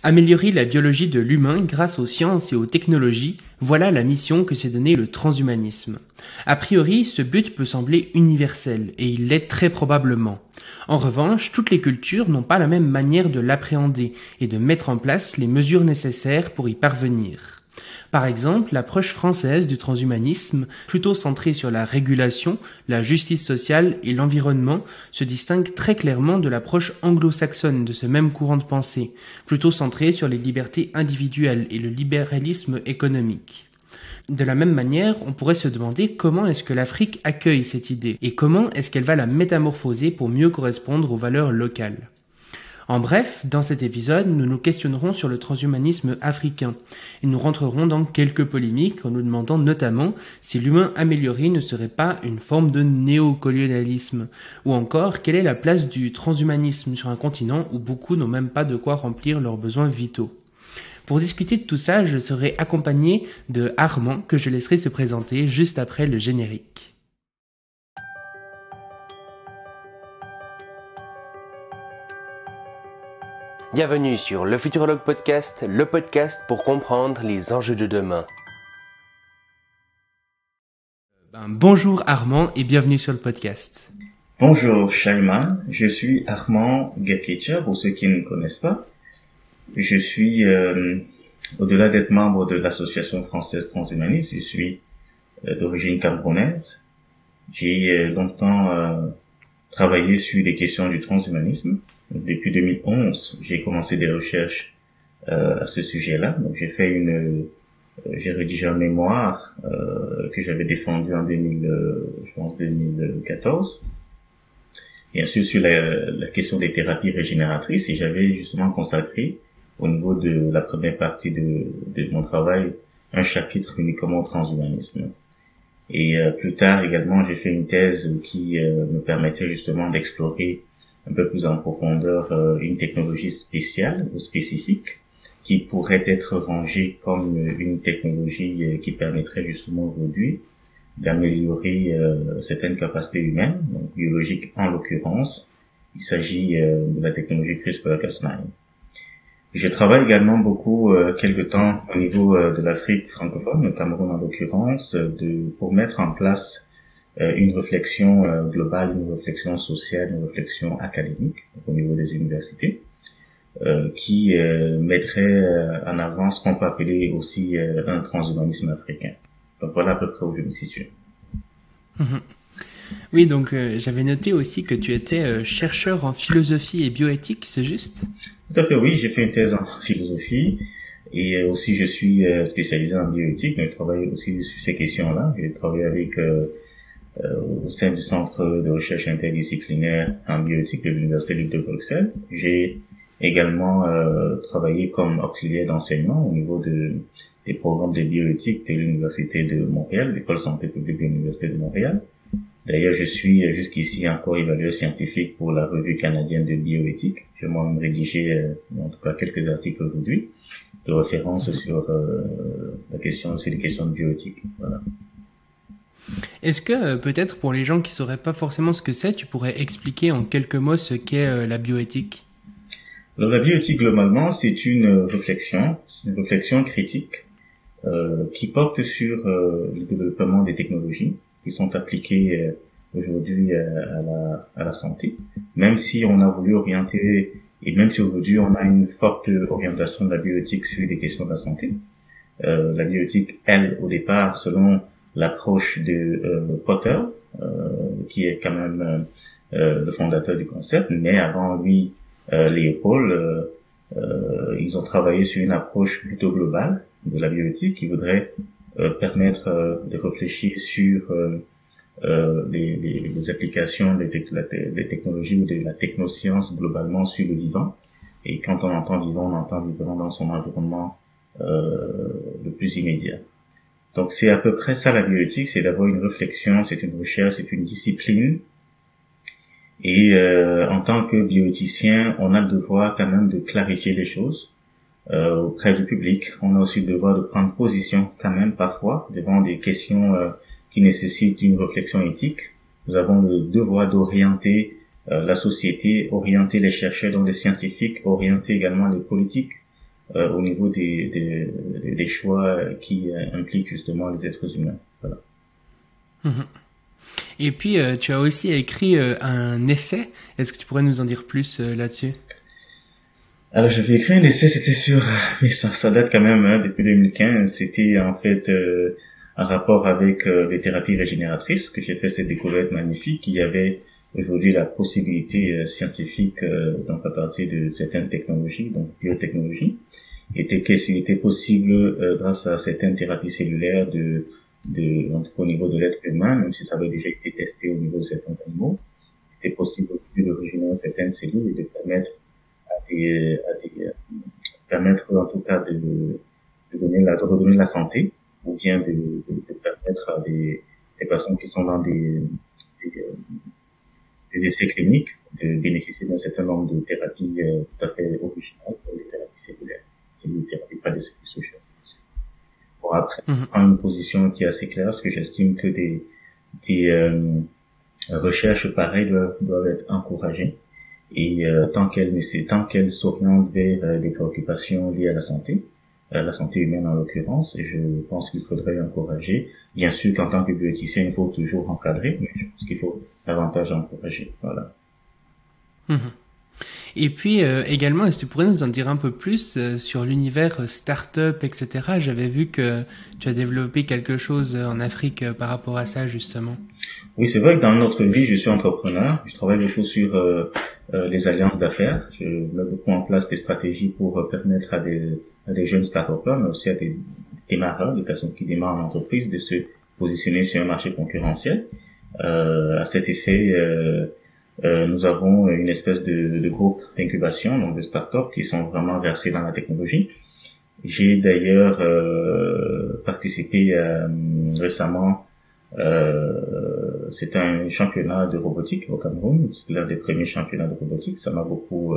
Améliorer la biologie de l'humain grâce aux sciences et aux technologies, voilà la mission que s'est donnée le transhumanisme. A priori, ce but peut sembler universel, et il l'est très probablement. En revanche, toutes les cultures n'ont pas la même manière de l'appréhender et de mettre en place les mesures nécessaires pour y parvenir. Par exemple, l'approche française du transhumanisme, plutôt centrée sur la régulation, la justice sociale et l'environnement, se distingue très clairement de l'approche anglo-saxonne de ce même courant de pensée, plutôt centrée sur les libertés individuelles et le libéralisme économique. De la même manière, on pourrait se demander comment est-ce que l'Afrique accueille cette idée et comment est-ce qu'elle va la métamorphoser pour mieux correspondre aux valeurs locales. En bref, dans cet épisode, nous nous questionnerons sur le transhumanisme africain et nous rentrerons dans quelques polémiques en nous demandant notamment si l'humain amélioré ne serait pas une forme de néocolonialisme ou encore quelle est la place du transhumanisme sur un continent où beaucoup n'ont même pas de quoi remplir leurs besoins vitaux. Pour discuter de tout ça, je serai accompagné de Armand que je laisserai se présenter juste après le générique. Bienvenue sur le Futurologue Podcast, le podcast pour comprendre les enjeux de demain. Bonjour Armand et bienvenue sur le podcast. Bonjour Shaiman, je suis Armand Getlicher, pour ceux qui ne me connaissent pas. Je suis, au-delà d'être membre de l'association française transhumaniste, je suis d'origine camerounaise. J'ai longtemps travaillé sur des questions du transhumanisme. Depuis 2011, j'ai commencé des recherches à ce sujet-là. Donc j'ai rédigé un mémoire que j'avais défendu en 2014. Bien sûr sur la question des thérapies régénératrices, et j'avais justement consacré au niveau de la première partie de mon travail un chapitre uniquement au transhumanisme. Et plus tard également, j'ai fait une thèse qui me permettait justement d'explorer un peu plus en profondeur une technologie spéciale ou spécifique qui pourrait être rangée comme une technologie qui permettrait justement aujourd'hui d'améliorer certaines capacités humaines, donc biologiques en l'occurrence. Il s'agit de la technologie CRISPR-Cas9. Je travaille également beaucoup quelque temps au niveau de l'Afrique francophone, le Cameroun en l'occurrence, pour mettre en place une réflexion globale, une réflexion sociale, une réflexion académique au niveau des universités, qui mettrait en avant ce qu'on peut appeler aussi un transhumanisme africain. Donc voilà à peu près où je me situe. Oui, donc j'avais noté aussi que tu étais chercheur en philosophie et bioéthique, c'est juste ? Tout à fait, oui, j'ai fait une thèse en philosophie et aussi je suis spécialisé en bioéthique, mais je travaille aussi sur ces questions-là. J'ai travaillé avec au sein du Centre de recherche interdisciplinaire en bioéthique de l'Université libre de Bruxelles. J'ai également travaillé comme auxiliaire d'enseignement au niveau des programmes de bioéthique de l'Université de Montréal, l'École santé publique de l'Université de Montréal. D'ailleurs, je suis jusqu'ici encore évalueur scientifique pour la revue canadienne de bioéthique. J'ai moi-même rédigé en tout cas quelques articles aujourd'hui de référence sur les questions de bioéthique. Voilà. Est-ce que peut-être pour les gens qui sauraient pas forcément ce que c'est, tu pourrais expliquer en quelques mots ce qu'est la bioéthique ? Alors la bioéthique globalement, c'est une réflexion critique qui porte sur le développement des technologies qui sont appliquées aujourd'hui à la santé. Même si on a voulu orienter, et même si aujourd'hui on a une forte orientation de la bioéthique sur les questions de la santé, la bioéthique, elle, au départ, selon l'approche de Potter, qui est quand même le fondateur du concept, mais avant lui, Léopold, ils ont travaillé sur une approche plutôt globale de la bioéthique qui voudrait permettre de réfléchir sur les applications des technologies ou de la technoscience globalement sur le vivant. Et quand on entend vivant, on entend vivant dans son environnement le plus immédiat. Donc c'est à peu près ça la bioéthique, c'est d'avoir une réflexion, c'est une recherche, c'est une discipline. Et en tant que bioéthicien, on a le devoir quand même de clarifier les choses auprès du public. On a aussi le devoir de prendre position quand même parfois devant des questions qui nécessitent une réflexion éthique. Nous avons le devoir d'orienter la société, orienter les chercheurs, donc les scientifiques, orienter également les politiques au niveau des choix qui impliquent justement les êtres humains. Voilà. Et puis, tu as aussi écrit un essai. Est-ce que tu pourrais nous en dire plus là-dessus? Alors, j'avais écrit un essai, c'était sur, mais ça date quand même, hein, depuis 2015. C'était en fait un rapport avec les thérapies régénératrices, que j'ai fait cette découverte magnifique. Il y avait aujourd'hui la possibilité scientifique, donc à partir de certaines technologies, donc biotechnologies, qu'il était possible, grâce à certaines thérapies cellulaires, donc, au niveau de l'être humain, même si ça avait déjà été testé au niveau de certains animaux, c'était possible de régénérer certaines cellules et de permettre en tout cas de redonner la santé, ou bien de permettre à des personnes qui sont dans des essais cliniques de bénéficier d'un certain nombre de thérapies tout à fait originales, comme les thérapies cellulaires et les thérapies par des cellules. Bon, après, en une position qui est assez claire, parce que j'estime que des recherches pareilles doivent être encouragées, et tant qu'elles s'orientent vers des préoccupations liées à la santé humaine en l'occurrence, et je pense qu'il faudrait encourager. Bien sûr qu'en tant que bioéthicien, il faut toujours encadrer, mais je pense qu'il faut davantage encourager. Voilà. Et puis également, est-ce que tu pourrais nous en dire un peu plus sur l'univers start-up, etc. J'avais vu que tu as développé quelque chose en Afrique par rapport à ça, justement. Oui, c'est vrai que dans notre vie, je suis entrepreneur. Je travaille beaucoup sur les alliances d'affaires. Je mets beaucoup en place des stratégies pour permettre à des jeunes start-upers, mais aussi à des démarreurs, des personnes qui démarrent en entreprise, de se positionner sur un marché concurrentiel. À cet effet, nous avons une espèce de groupe d'incubation, donc de start-up qui sont vraiment versés dans la technologie. J'ai d'ailleurs participé récemment, c'était un championnat de robotique au Cameroun, c'est l'un des premiers championnats de robotique. Ça m'a beaucoup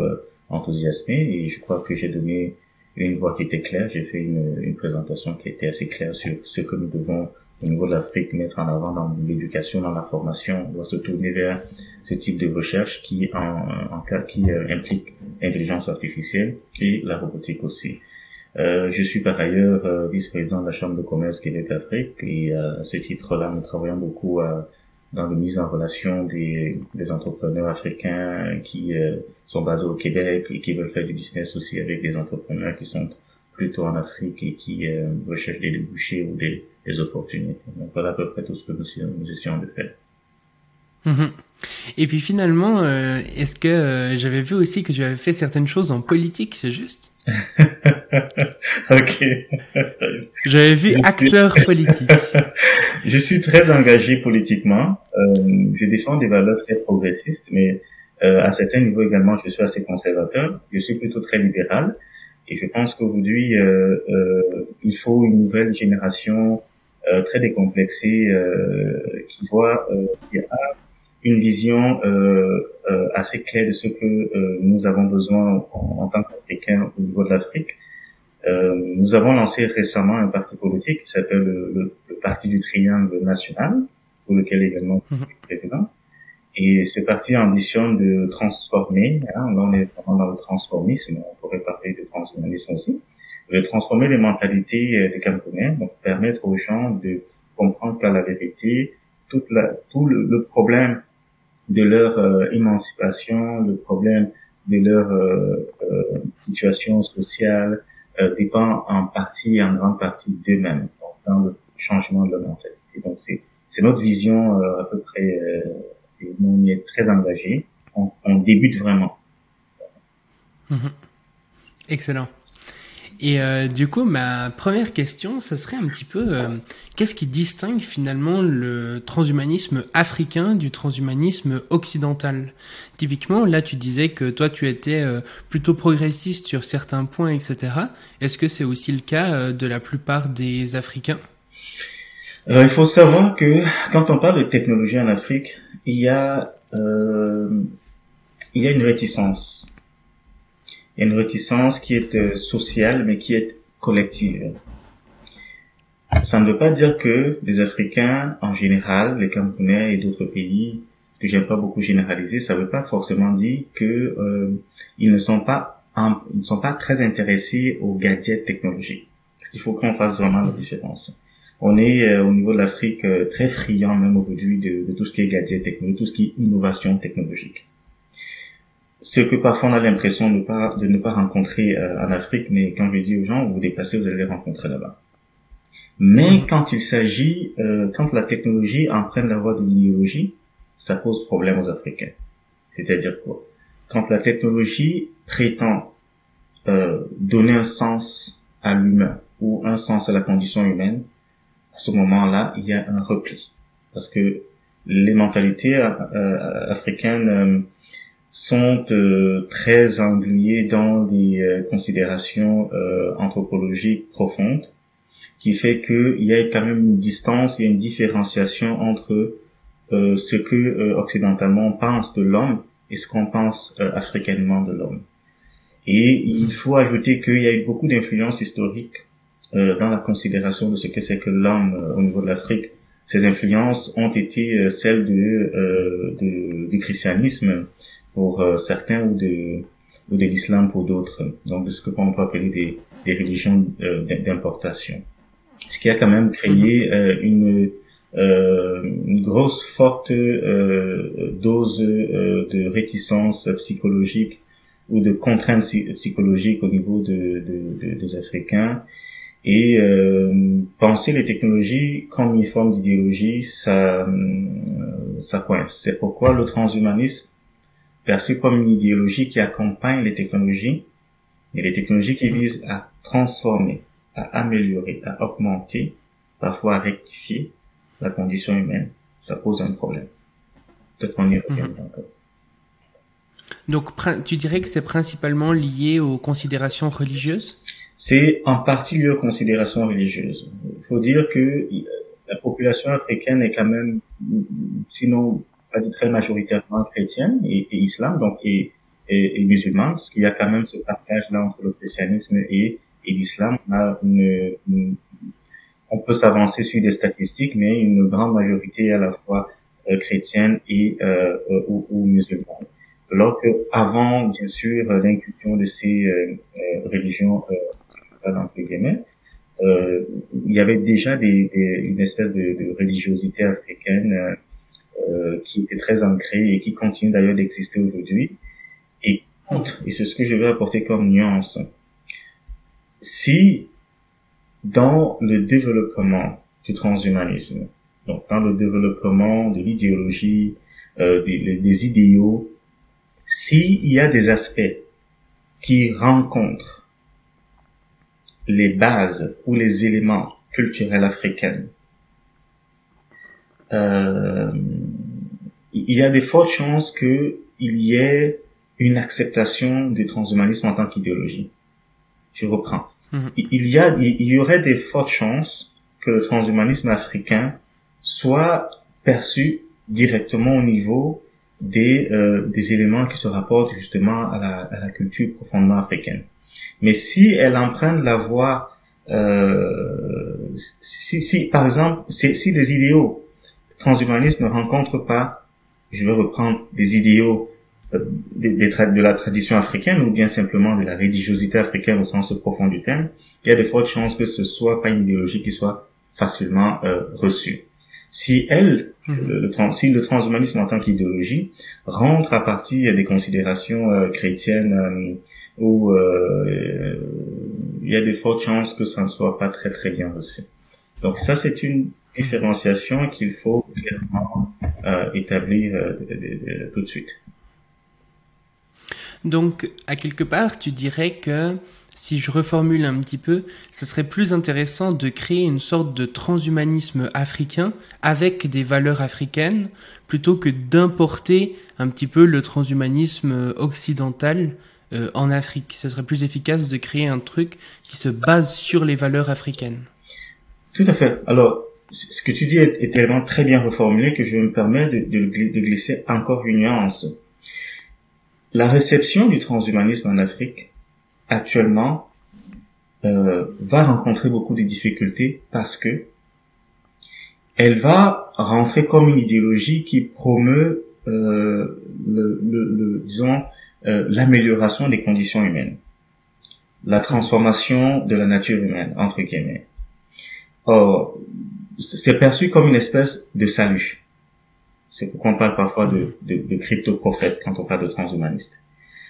enthousiasmé, et je crois que j'ai donné une voix qui était claire. J'ai fait une présentation qui était assez claire sur ce que nous devons au niveau de l'Afrique mettre en avant dans l'éducation, dans la formation. On doit se tourner vers ce type de recherche qui implique l'intelligence artificielle et la robotique aussi. Je suis par ailleurs vice-président de la Chambre de commerce Québec-Afrique, et à ce titre-là, nous travaillons beaucoup dans la mise en relation des entrepreneurs africains qui sont basés au Québec et qui veulent faire du business aussi avec des entrepreneurs qui sont plutôt en Afrique et qui recherchent des débouchés ou des opportunités. Donc voilà à peu près tout ce que nous essayons de faire. Et puis finalement, est-ce que j'avais vu aussi que tu avais fait certaines choses en politique, c'est juste? Ok. J'avais vu acteur politique. Je suis très engagé politiquement. Je défends des valeurs très progressistes, mais à certains niveaux également, je suis assez conservateur. Je suis plutôt très libéral. Et je pense qu'aujourd'hui, il faut une nouvelle génération très décomplexée qui voit qu'il y a une vision assez claire de ce que nous avons besoin en tant qu'Africains au niveau de l'Afrique. Nous avons lancé récemment un parti politique qui s'appelle le Parti du Triangle National, pour lequel également je suis président. Et ce parti ambitionne de transformer, là on est vraiment dans le transformisme, on pourrait parler de transhumanisme aussi, de transformer les mentalités des Camerounais, donc permettre aux gens de comprendre qu'à la vérité, tout le problème de leur émancipation, le problème de leur situation sociale dépend en grande partie d'eux-mêmes, dans le changement de leur mentalité. Donc c'est notre vision à peu près. Et on y est très engagé. On débute vraiment. Excellent. Et du coup, ma première question, ça serait un petit peu qu'est-ce qui distingue finalement le transhumanisme africain du transhumanisme occidental? Typiquement, là, tu disais que toi, tu étais plutôt progressiste sur certains points, etc. Est-ce que c'est aussi le cas de la plupart des Africains? Alors, il faut savoir que quand on parle de technologie en Afrique, il y a une réticence. Il y a une réticence qui est sociale, mais qui est collective. Ça ne veut pas dire que les Africains, en général, les Camerounais et d'autres pays, que j'aime pas beaucoup généraliser, ça ne veut pas forcément dire que ils ne sont pas ils ne sont pas très intéressés aux gadgets technologiques. Il faut qu'on fasse vraiment la différence. On est au niveau de l'Afrique très friand même aujourd'hui de tout ce qui est gadget technologique, tout ce qui est innovation technologique. Ce que parfois on a l'impression de ne pas rencontrer en Afrique, mais quand je dis aux gens, vous vous déplacez, vous allez les rencontrer là-bas. Mais quand il s'agit, quand la technologie emprunte la voie de l'idéologie, ça pose problème aux Africains. C'est-à-dire quoi? Quand la technologie prétend donner un sens à l'humain ou un sens à la condition humaine, à ce moment-là, il y a un repli. Parce que les mentalités africaines sont très engluées dans des considérations anthropologiques profondes, qui fait qu'il y a quand même une distance, il y a une différenciation entre ce que occidentalement on pense de l'homme et ce qu'on pense africainement de l'homme. Et il faut ajouter qu'il y a eu beaucoup d'influences historiques dans la considération de ce que c'est que l'homme au niveau de l'Afrique. Ces influences ont été celles du christianisme pour certains ou de l'islam pour d'autres. Donc de ce que l'on peut appeler des religions d'importation. Ce qui a quand même créé une grosse forte dose de réticence psychologique ou de contraintes psychologiques au niveau des Africains. Et penser les technologies comme une forme d'idéologie, ça coince. C'est pourquoi le transhumanisme, perçu comme une idéologie qui accompagne les technologies, et les technologies qui visent à transformer, à améliorer, à augmenter, parfois à rectifier la condition humaine, ça pose un problème. Peut-être qu'on y revient encore. Donc, tu dirais que c'est principalement lié aux considérations religieuses? C'est en partie lié aux considérations religieuses. Il faut dire que la population africaine est quand même, sinon pas dit très majoritairement chrétienne et islam, donc et musulmane, parce qu'il y a quand même ce partage-là entre le christianisme et l'islam. On peut s'avancer sur des statistiques, mais une grande majorité est à la fois chrétienne et ou musulmane. Alors que avant, bien sûr, l'inclusion de ces religions entre guillemets, il y avait déjà une espèce de religiosité africaine qui était très ancrée et qui continue d'ailleurs d'exister aujourd'hui. Et c'est ce que je vais apporter comme nuance. Si dans le développement du transhumanisme, donc dans le développement de l'idéologie, des idéaux, s'il y a des aspects qui rencontrent les bases ou les éléments culturels africains, il y a de fortes chances qu'il y ait une acceptation du transhumanisme en tant qu'idéologie. Je reprends. Il y aurait de fortes chances que le transhumanisme africain soit perçu directement au niveau des éléments qui se rapportent justement à la culture profondément africaine. Mais si elle emprunte la voie, si par exemple, si les idéaux transhumanistes ne rencontrent pas, je vais reprendre des idéaux de la tradition africaine ou bien simplement de la religiosité africaine au sens profond du terme, il y a de fortes chances que ce soit pas une idéologie qui soit facilement reçue. Si si le transhumanisme en tant qu'idéologie rentre à partir des considérations chrétiennes où il y a de fortes chances que ça ne soit pas très très bien reçu. Donc ça, c'est une différenciation qu'il faut clairement établir tout de suite. Donc, à quelque part, tu dirais que, si je reformule un petit peu, ce serait plus intéressant de créer une sorte de transhumanisme africain avec des valeurs africaines, plutôt que d'importer un petit peu le transhumanisme occidental en Afrique. Ce serait plus efficace de créer un truc qui se base sur les valeurs africaines. Tout à fait. Alors, ce que tu dis est tellement très bien reformulé que je me permets de glisser encore une nuance. La réception du transhumanisme en Afrique, actuellement, va rencontrer beaucoup de difficultés parce que elle va rentrer comme une idéologie qui promeut disons l'amélioration des conditions humaines. la transformation de la nature humaine, entre guillemets. Or, c'est perçu comme une espèce de salut. C'est pourquoi on parle parfois de crypto-prophètes quand on parle de transhumanistes.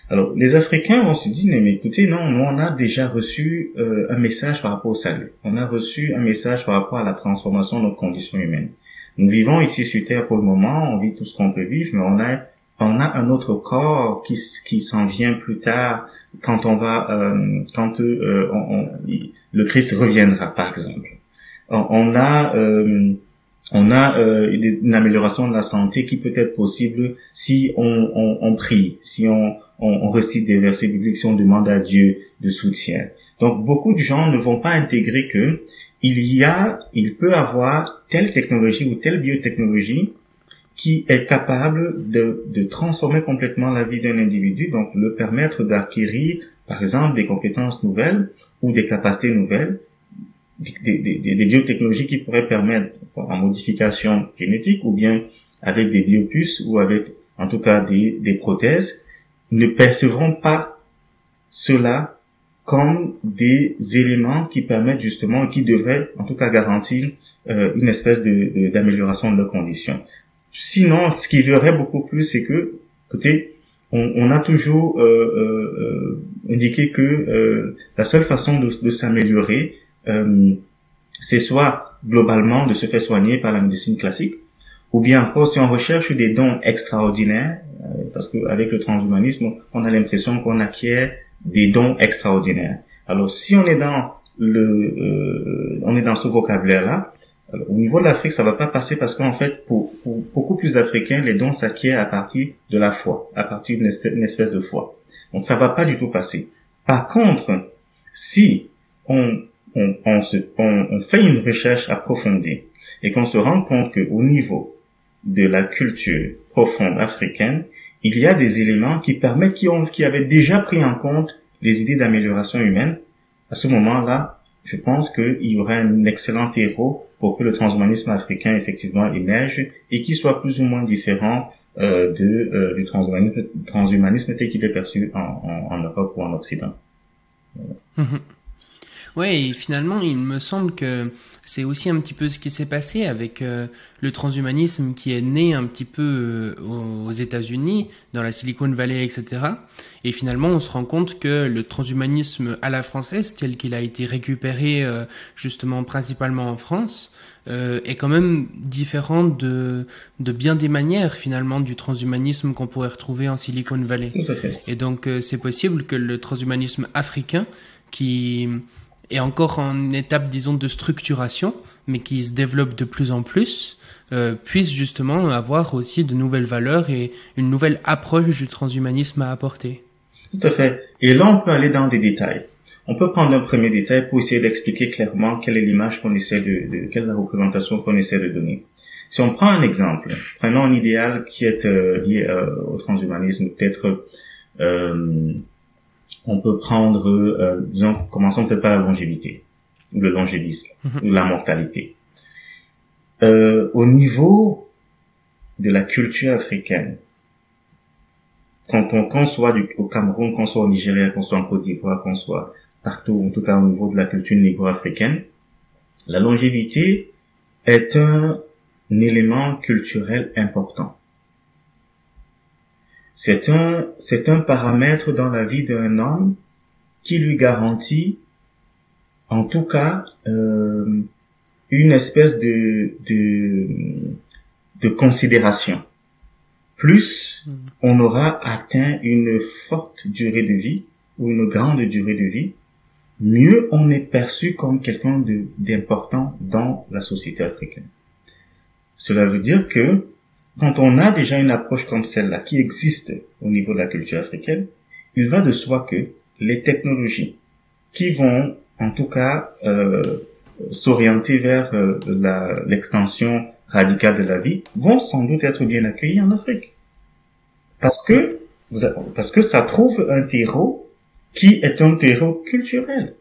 Alors, les Africains vont se dire, mais écoutez, non, nous on a déjà reçu un message par rapport au salut. On a reçu un message par rapport à la transformation de notre condition humaine. Nous vivons ici sur Terre pour le moment, on vit tout ce qu'on peut vivre, mais on a un autre corps qui s'en vient plus tard quand on va, le Christ reviendra, par exemple. On a une amélioration de la santé qui peut être possible si on prie, si on récite des versets bibliques, si on demande à Dieu de soutien. Donc beaucoup de gens ne vont pas intégrer que il peut avoir telle technologie ou telle biotechnologie qui est capable de transformer complètement la vie d'un individu, donc le permettre d'acquérir, par exemple, des compétences nouvelles ou des capacités nouvelles, des biotechnologies qui pourraient permettre, en modification génétique ou bien avec des biopuces ou avec, en tout cas, des prothèses, ne percevront pas cela comme des éléments qui permettent justement, qui devraient, en tout cas, garantir une espèce d'amélioration de leurs conditions. Sinon, ce qui verrait beaucoup plus, c'est que, écoutez, on a toujours indiqué que la seule façon de s'améliorer, c'est soit globalement de se faire soigner par la médecine classique, ou bien encore si on recherche des dons extraordinaires, parce que avec le transhumanisme, on a l'impression qu'on acquiert des dons extraordinaires. Alors si on est dans ce vocabulaire-là, au niveau de l'Afrique, ça va pas passer parce qu'en fait, pour beaucoup plus d'Africains, les dons s'acquièrent à partir de la foi, à partir d'une espèce de foi. Donc ça va pas du tout passer. Par contre, si on fait une recherche approfondie et qu'on se rend compte qu'au niveau de la culture profonde africaine, il y a des éléments qui permettent, qui avaient déjà pris en compte les idées d'amélioration humaine. À ce moment-là, je pense qu'il y aurait un excellent terreau pour que le transhumanisme africain effectivement émerge et qu'il soit plus ou moins différent du transhumanisme tel qu'il est perçu en Europe ou en Occident. Voilà. Ouais, et finalement, il me semble que c'est aussi un petit peu ce qui s'est passé avec le transhumanisme qui est né un petit peu aux États-Unis, dans la Silicon Valley, etc. Et finalement, on se rend compte que le transhumanisme à la française, tel qu'il a été récupéré justement principalement en France, est quand même différent de bien des manières finalement du transhumanisme qu'on pourrait retrouver en Silicon Valley. Tout à fait. Et donc, c'est possible que le transhumanisme africain, qui est encore en étape, disons, de structuration, mais qui se développe de plus en plus, puisse justement avoir aussi de nouvelles valeurs et une nouvelle approche du transhumanisme à apporter. Tout à fait. Et là, on peut aller dans des détails. On peut prendre un premier détail pour essayer d'expliquer clairement quelle est l'image qu'on essaie quelle est la représentation qu'on essaie de donner. Si on prend un exemple, prenons un idéal qui est lié au transhumanisme, peut-être on peut prendre, disons, commençons peut-être par la longévité, ou le longévisme, ou la mortalité. Au niveau de la culture africaine, qu'on soit au Cameroun, qu'on soit au Nigeria, qu'on soit en Côte d'Ivoire, qu'on soit partout, en tout cas au niveau de la culture négro-africaine, la longévité est un élément culturel important. C'est un paramètre dans la vie d'un homme qui lui garantit, en tout cas, une espèce de considération. Plus on aura atteint une forte durée de vie ou une grande durée de vie, mieux on est perçu comme quelqu'un d'important dans la société africaine. Cela veut dire que quand on a déjà une approche comme celle-là qui existe au niveau de la culture africaine, il va de soi que les technologies qui vont, en tout cas, s'orienter vers l'extension radicale de la vie vont sans doute être bien accueillies en Afrique. Parce que ça trouve un terreau qui est un terreau culturel,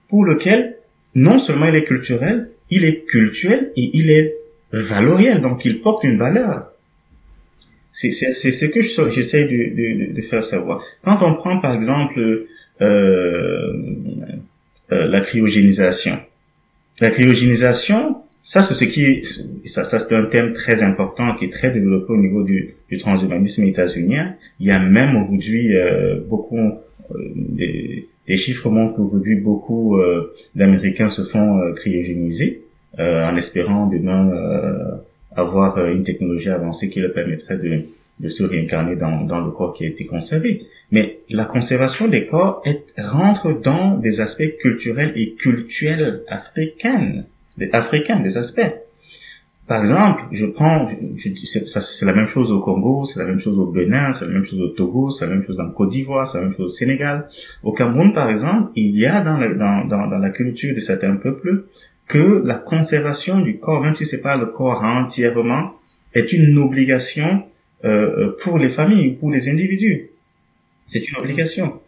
pour lequel non seulement il est culturel, il est cultuel et il est valoriel, donc il porte une valeur. C'est ce que j'essaie de faire savoir. Quand on prend par exemple euh, la cryogénisation. La cryogénisation, ça c'est ce qui est, ça c'est un thème très important qui est très développé au niveau du transhumanisme états-unien. Il y a même aujourd'hui beaucoup des chiffres montrent qu'aujourd'hui beaucoup d'Américains se font cryogéniser en espérant demain avoir une technologie avancée qui leur permettrait de se réincarner dans le corps qui a été conservé. Mais la conservation des corps rentre dans des aspects culturels et cultuels africains, des aspects. Par exemple, c'est la même chose au Congo, c'est la même chose au Bénin, c'est la même chose au Togo, c'est la même chose en Côte d'Ivoire, c'est la même chose au Sénégal. Au Cameroun, par exemple, il y a dans la culture de certains peuples que la conservation du corps, même si c'est pas le corps entièrement, est une obligation pour les familles, pour les individus. C'est une obligation.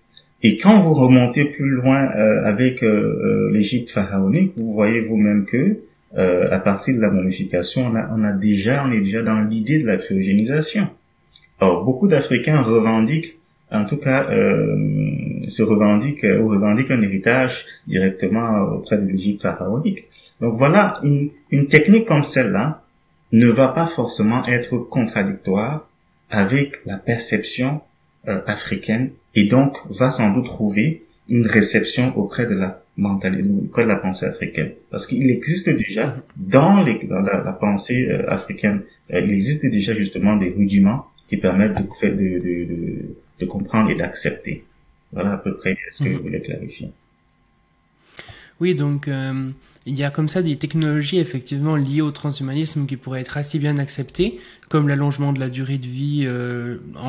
Et quand vous remontez plus loin avec l'Égypte pharaonique, vous voyez vous-même que à partir de la momification, on est déjà dans l'idée de la cryogénisation. Alors beaucoup d'Africains revendiquent, en tout cas, revendiquent un héritage directement auprès de l'Égypte pharaonique. Donc voilà, une technique comme celle-là ne va pas forcément être contradictoire avec la perception africaine et donc va sans doute trouver une réception auprès de la mentalité, auprès de la pensée africaine. Parce qu'il existe déjà dans la pensée africaine, il existe déjà justement des rudiments qui permettent de comprendre et d'accepter. Voilà à peu près ce que je voulais clarifier. Oui, donc il y a comme ça des technologies effectivement liées au transhumanisme qui pourraient être assez bien acceptées, comme l'allongement de la durée de vie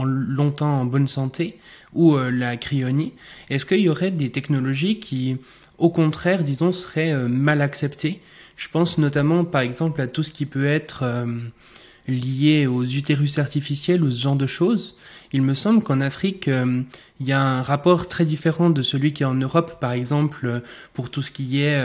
longtemps en bonne santé ou la cryonie. Est-ce qu'il y aurait des technologies qui, au contraire, disons, seraient mal acceptées? Je pense notamment, par exemple, à tout ce qui peut être lié aux utérus artificiels ou ce genre de choses. Il me semble qu'en Afrique, il y a un rapport très différent de celui qui est en Europe, par exemple, pour tout ce qui est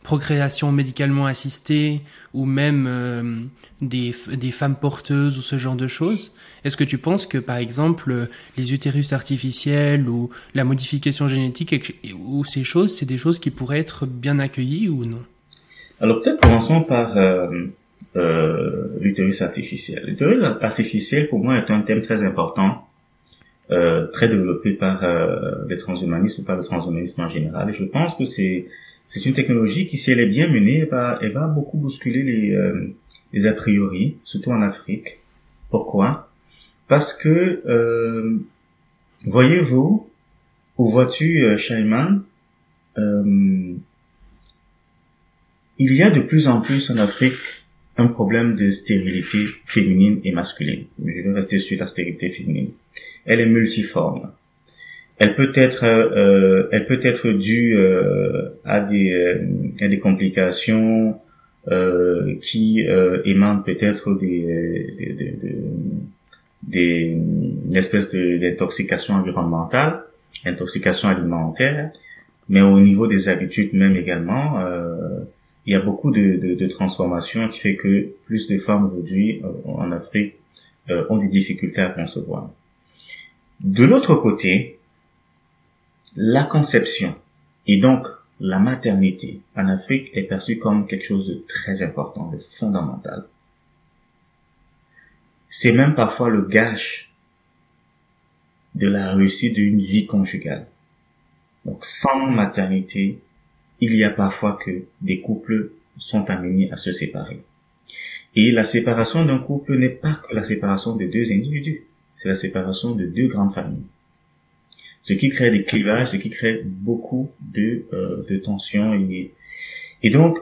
procréation médicalement assistée ou même des femmes porteuses ou ce genre de choses. Est-ce que tu penses que, par exemple, les utérus artificiels ou la modification génétique ou ces choses, c'est des choses qui pourraient être bien accueillies ou non? Alors peut-être commençons par l'utérus artificiel. L'utérus artificiel, pour moi, est un thème très important, très développé par les transhumanistes ou par le transhumanisme en général. Et je pense que c'est une technologie qui, si elle est bien menée, elle va beaucoup bousculer les a priori, surtout en Afrique. Pourquoi? Parce que, voyez-vous, ou vois-tu, Shaiman, il y a de plus en plus en Afrique un problème de stérilité féminine et masculine. Je vais rester sur la stérilité féminine. Elle est multiforme. Elle peut être due à des complications qui émanent peut-être des espèces d'intoxication environnementale, intoxication alimentaire, mais au niveau des habitudes même également. Il y a beaucoup de transformations qui fait que plus de femmes aujourd'hui en Afrique ont des difficultés à concevoir. De l'autre côté, la conception et donc la maternité en Afrique est perçue comme quelque chose de très important, de fondamental. C'est même parfois le gage de la réussite d'une vie conjugale. Donc sans maternité, il y a parfois que des couples sont amenés à se séparer. Et la séparation d'un couple n'est pas que la séparation de deux individus, c'est la séparation de deux grandes familles. Ce qui crée des clivages, ce qui crée beaucoup de tensions. Et donc,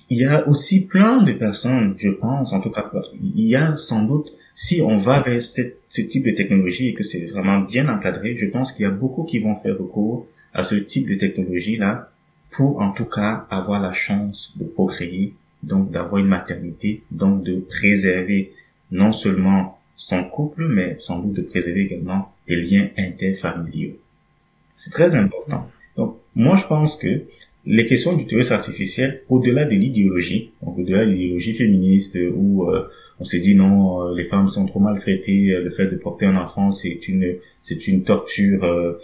il y a aussi plein de personnes, je pense, en tout cas, il y a sans doute, si on va vers ce type de technologie et que c'est vraiment bien encadré, je pense qu'il y a beaucoup qui vont faire recours à ce type de technologie-là pour en tout cas avoir la chance de procréer, donc d'avoir une maternité, donc de préserver non seulement son couple, mais sans doute de préserver également les liens interfamiliaux. C'est très important. Donc, moi, je pense que les questions d'utérus artificiel, au-delà de l'idéologie, donc au-delà de l'idéologie féministe ou on se dit non, les femmes sont trop maltraitées, le fait de porter un enfant c'est une torture.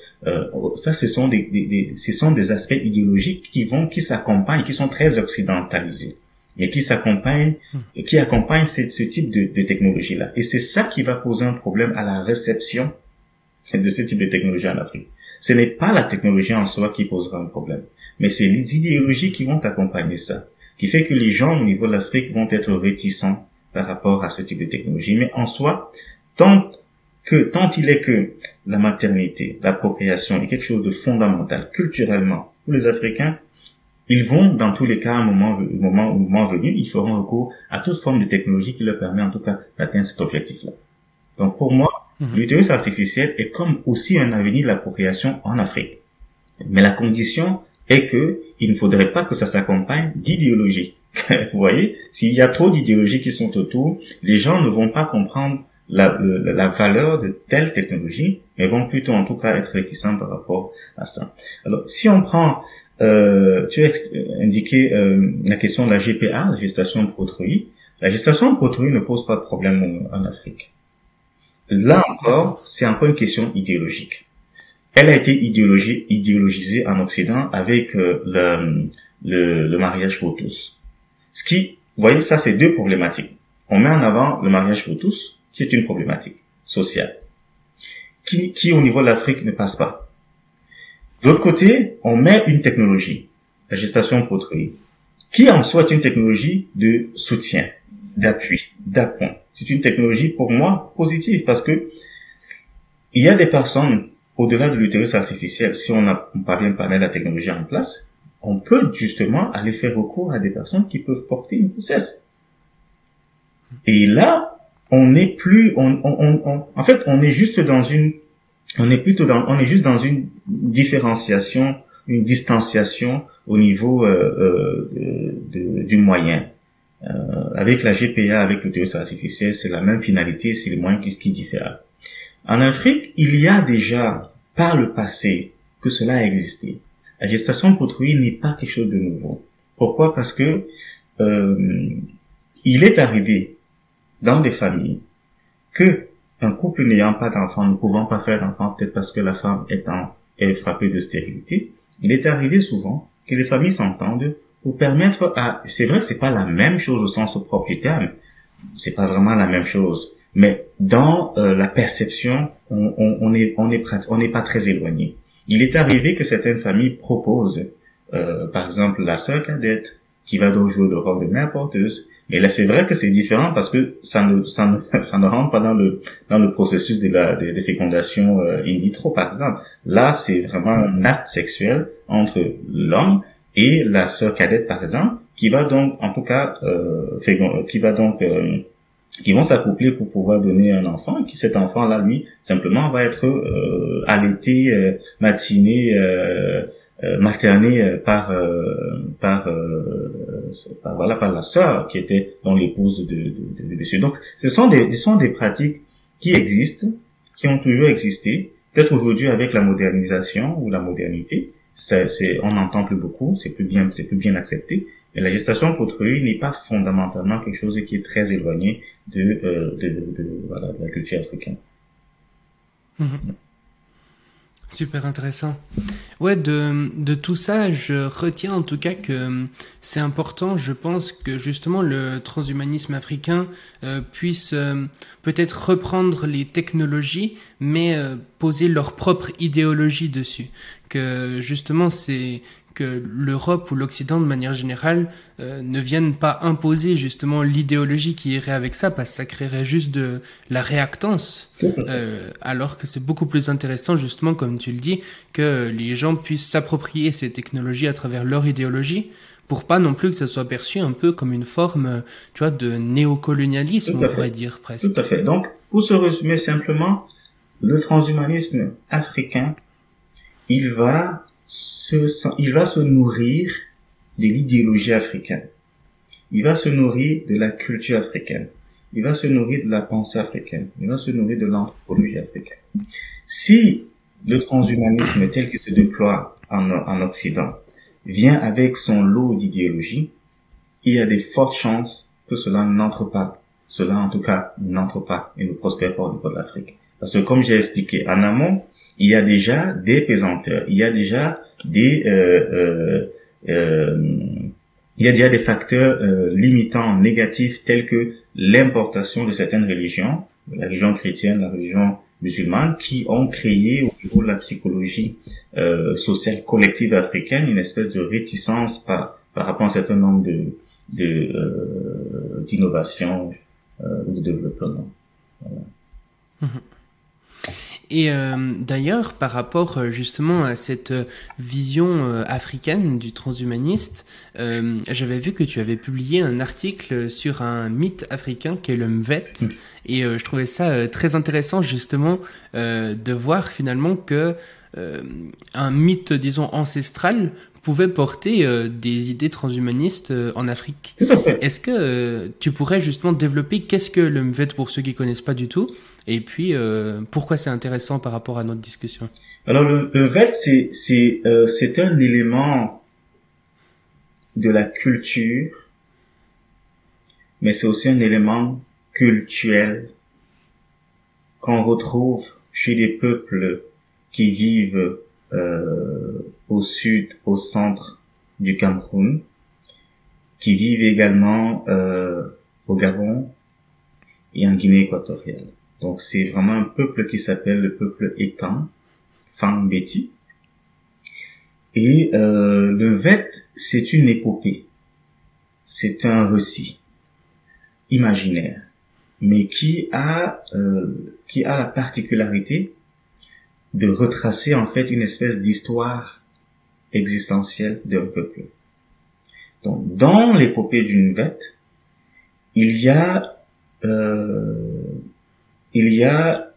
Ça, ce sont des aspects idéologiques qui s'accompagnent, qui sont très occidentalisés, mais qui accompagnent ce type de technologie là. Et c'est ça qui va poser un problème à la réception de ce type de technologie en Afrique. Ce n'est pas la technologie en soi qui posera un problème, mais c'est les idéologies qui vont accompagner ça, qui fait que les gens au niveau de l'Afrique vont être réticents par rapport à ce type de technologie. Mais en soi, tant il est que la maternité, la procréation est quelque chose de fondamental culturellement pour les Africains, ils vont, dans tous les cas, au moment venu, ils feront recours à toute forme de technologie qui leur permet en tout cas d'atteindre cet objectif-là. Donc pour moi, l'utérus artificiel est comme aussi un avenir de la procréation en Afrique. Mais la condition est que il ne faudrait pas que ça s'accompagne d'idéologie. Vous voyez, s'il y a trop d'idéologies qui sont autour, les gens ne vont pas comprendre la valeur de telle technologie, mais vont plutôt en tout cas être réticents par rapport à ça. Alors, si on prend, tu as indiqué la question de la GPA, la gestation pro-autrui. La gestation pro-autrui ne pose pas de problème en Afrique. Là encore, c'est encore une question idéologique. Elle a été idéologisée en Occident avec le mariage pour tous. Vous voyez, ça c'est deux problématiques. On met en avant le mariage pour tous, qui est une problématique sociale, qui au niveau de l'Afrique ne passe pas. De l'autre côté, on met une technologie, la gestation pour autrui, qui en soi est une technologie de soutien, d'appui, d'appoint. C'est une technologie pour moi positive parce que il y a des personnes au-delà de l'utérus artificiel. Si on parvient pas à mettre la technologie en place, on peut justement aller faire recours à des personnes qui peuvent porter une grossesse. Et là, on est juste dans une différenciation, une distanciation au niveau du moyen. Avec la GPA, avec l'utérus artificiel, c'est la même finalité, c'est les moyens qui diffèrent. En Afrique, il y a déjà, par le passé, que cela a existé. La gestation pour autrui n'est pas quelque chose de nouveau. Pourquoi? Parce que il est arrivé dans des familles que un couple n'ayant pas d'enfant, ne pouvant pas faire d'enfant, peut-être parce que la femme est frappée de stérilité, il est arrivé souvent que les familles s'entendent pour permettre c'est vrai que c'est pas la même chose au sens propre du terme, c'est pas vraiment la même chose, mais dans la perception, on n'est pas très éloigné. Il est arrivé que certaines familles proposent, par exemple, la sœur cadette qui va donc jouer le rôle de mère porteuse. Et là, c'est vrai que c'est différent parce que ça ne rentre pas dans le processus de fécondation in vitro, par exemple. Là, c'est vraiment un acte sexuel entre l'homme et la sœur cadette, par exemple, qui va donc, en tout cas, qui vont s'accoupler pour pouvoir donner un enfant, et qui cet enfant-là, lui, simplement va être allaité, matiné, materné par la sœur qui était dans l'épouse de monsieur. Donc, ce sont des pratiques qui existent, qui ont toujours existé. Peut-être aujourd'hui avec la modernisation ou la modernité, on n'entend plus beaucoup, c'est plus bien accepté. Mais la gestation pour autrui n'est pas fondamentalement quelque chose qui est très éloigné de la culture africaine. Mmh. Super intéressant. Ouais, de tout ça, je retiens en tout cas que c'est important, je pense, que justement le transhumanisme africain puisse peut-être reprendre les technologies, mais poser leur propre idéologie dessus. Que justement, c'est que l'Europe ou l'Occident de manière générale ne viennent pas imposer justement l'idéologie qui irait avec ça, parce que ça créerait juste de la réactance, alors que c'est beaucoup plus intéressant justement, comme tu le dis, que les gens puissent s'approprier ces technologies à travers leur idéologie, pour pas non plus que ça soit perçu un peu comme une forme, tu vois, de néocolonialisme, on pourrait dire presque. Tout à fait. Donc, pour se résumer simplement, le transhumanisme africain, il va se nourrir de l'idéologie africaine. Il va se nourrir de la culture africaine. Il va se nourrir de la pensée africaine. Il va se nourrir de l'anthropologie africaine. Si le transhumanisme tel qu'il se déploie en Occident vient avec son lot d'idéologie, il y a des fortes chances que cela n'entre pas cela en tout cas n'entre pas et ne prospère pas au niveau de l'Afrique. Parce que comme j'ai expliqué en amont, il y a déjà des pesanteurs, il y a déjà des facteurs limitants négatifs tels que l'importation de certaines religions, la religion chrétienne, la religion musulmane, qui ont créé au niveau de la psychologie sociale collective africaine une espèce de réticence par rapport à un certain nombre d'innovations ou de développement. Voilà. Et d'ailleurs, par rapport justement à cette vision africaine du transhumaniste, j'avais vu que tu avais publié un article sur un mythe africain qui est le Mvet, et je trouvais ça très intéressant justement de voir finalement que un mythe, disons, ancestral pouvait porter des idées transhumanistes en Afrique. Tout à fait. Est-ce que tu pourrais justement développer qu'est-ce que le Mvet pour ceux qui connaissent pas du tout, et puis pourquoi c'est intéressant par rapport à notre discussion? Alors le Mvet, c'est un élément de la culture, mais c'est aussi un élément cultuel qu'on retrouve chez des peuples qui vivent au sud, au centre du Cameroun, qui vivent également au Gabon et en Guinée équatoriale. Donc c'est vraiment un peuple qui s'appelle le peuple Etan, Fang-Beti. Et le Mvet, c'est une épopée, c'est un récit imaginaire, mais qui a la particularité de retracer en fait une espèce d'histoire existentielle d'un peuple. Donc, dans l'épopée du Mvet, il y a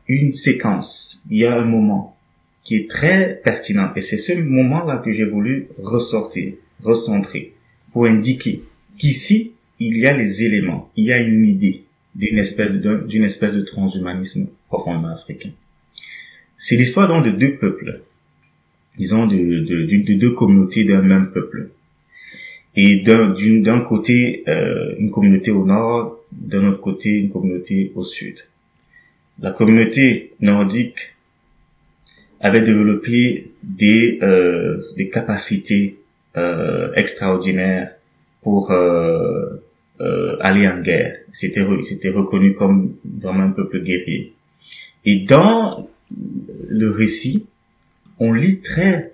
une séquence, il y a un moment qui est très pertinent, et c'est ce moment-là que j'ai voulu ressortir, recentrer, pour indiquer qu'ici, il y a les éléments, il y a une idée d'une espèce de transhumanisme profondément africain. C'est l'histoire donc de deux peuples, disons de deux communautés d'un même peuple. Et d'un côté, une communauté au nord, d'un autre côté, une communauté au sud. La communauté nordique avait développé des capacités extraordinaires pour aller en guerre. C'était reconnu comme vraiment un peuple guerrier. Et dans le récit, on lit très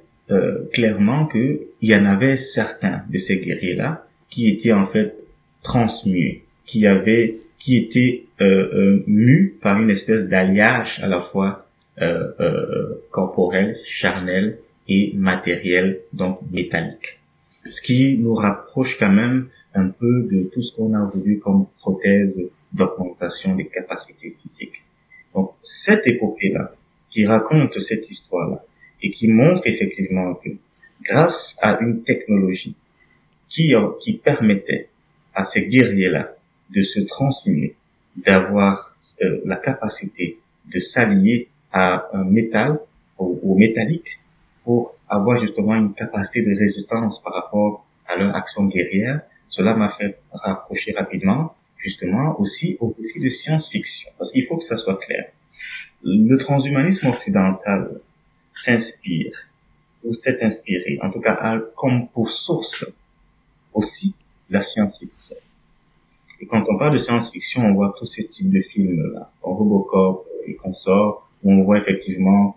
clairement que il y en avait certains de ces guerriers-là qui étaient en fait transmués, qui étaient mus par une espèce d'alliage à la fois corporel, charnel et matériel, donc métallique. Ce qui nous rapproche quand même un peu de tout ce qu'on a voulu comme prothèse d'augmentation des capacités physiques. Donc cette épopée-là, qui raconte cette histoire-là, et qui montre effectivement que grâce à une technologie qui permettait à ces guerriers-là de se transmuer, d'avoir la capacité de s'allier à un métal, au métallique, pour avoir justement une capacité de résistance par rapport à leur action guerrière, cela m'a fait rapprocher rapidement, justement, aussi au récit de science-fiction. Parce qu'il faut que ça soit clair. Le transhumanisme occidental s'inspire, ou s'est inspiré, en tout cas, comme pour source aussi la science-fiction. Et quand on parle de science-fiction, on voit tout ce type de films-là, Robocop et consorts, où on voit effectivement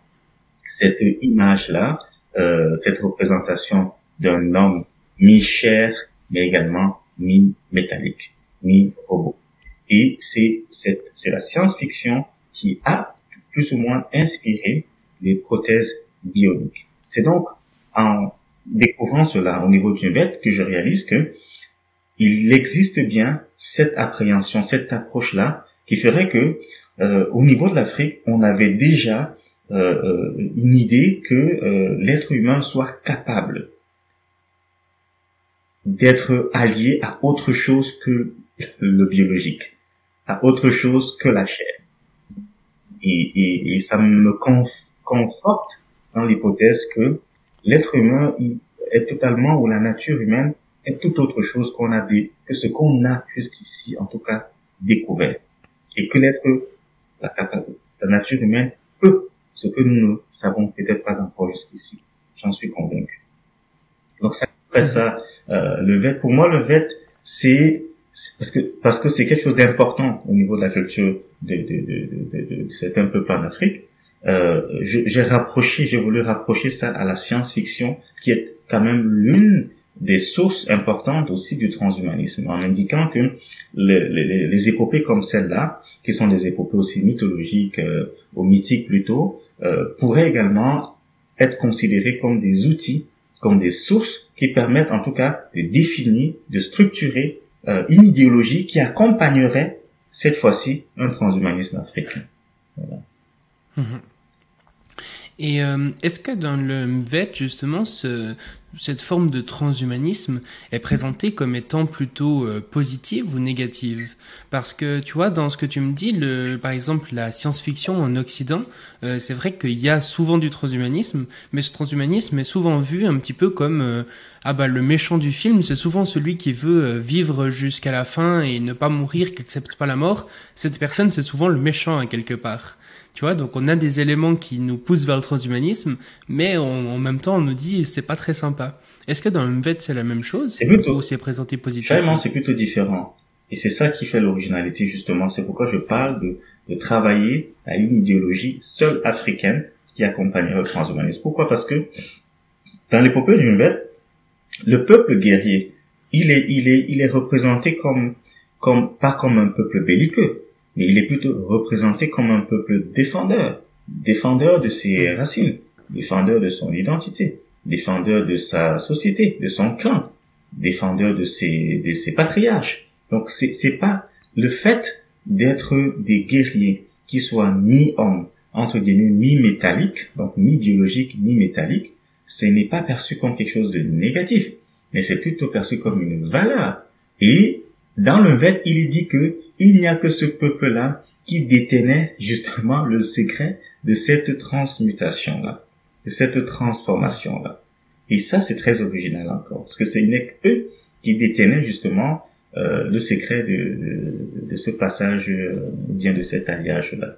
cette image-là, cette représentation d'un homme mi-chair, mais également mi-métallique, mi-robot. Et c'est la science-fiction qui a plus ou moins inspiré les prothèses bioniques. C'est donc en découvrant cela au niveau du Mvet que je réalise que il existe bien cette appréhension, cette approche-là, qui ferait que au niveau de l'Afrique, on avait déjà une idée que l'être humain soit capable d'être allié à autre chose que le biologique, à autre chose que la chair. Et ça me conforte dans l'hypothèse que l'être humain est totalement, ou la nature humaine est tout autre chose que ce qu'on a jusqu'ici, en tout cas, découvert. Et que la nature humaine peut ce que nous ne savons peut-être pas encore jusqu'ici. J'en suis convaincu. Donc ça, après ça, le VET, pour moi, le VET, c'est parce que c'est quelque chose d'important au niveau de la culture de certains peuples en Afrique. J'ai voulu rapprocher ça à la science-fiction, qui est quand même l'une des sources importantes aussi du transhumanisme, en indiquant que les épopées comme celle-là, qui sont des épopées aussi mythologiques, ou mythiques plutôt, pourraient également être considérées comme des outils, comme des sources qui permettent en tout cas de définir, de structurer une idéologie qui accompagnerait cette fois-ci un transhumanisme africain. Voilà. Et est-ce que dans le MVET, justement, cette forme de transhumanisme est présentée comme étant plutôt positive ou négative? Parce que, tu vois, dans ce que tu me dis, par exemple, la science-fiction en Occident, c'est vrai qu'il y a souvent du transhumanisme, mais ce transhumanisme est souvent vu un petit peu comme le méchant du film, c'est souvent celui qui veut vivre jusqu'à la fin et ne pas mourir, qui accepte pas la mort. Cette personne, c'est souvent le méchant à quelque part. Tu vois, donc on a des éléments qui nous poussent vers le transhumanisme, mais en même temps on nous dit c'est pas très sympa. Est-ce que dans le MVET c'est la même chose ou c'est présenté positivement? Vraiment, c'est plutôt différent. Et c'est ça qui fait l'originalité justement. C'est pourquoi je parle de travailler à une idéologie seule africaine qui accompagnerait le transhumanisme. Pourquoi? Parce que dans l'épopée du MVET, le peuple guerrier, il est représenté pas comme un peuple belliqueux, mais il est plutôt représenté comme un peuple défendeur de ses racines, défendeur de son identité, défendeur de sa société, de son clan, défendeur de ses patriarches. Donc c'est pas le fait d'être des guerriers qui soient mi-hommes, entre guillemets, mi-métalliques, donc mi-biologiques, mi-métalliques, ce n'est pas perçu comme quelque chose de négatif, mais c'est plutôt perçu comme une valeur. Et dans le VET, il est dit que il n'y a que ce peuple-là qui détenait justement le secret de cette transmutation-là, de cette transformation-là. Et ça, c'est très original encore, parce que c'est eux qui détenaient justement le secret de ce passage, ou bien de cet alliage-là.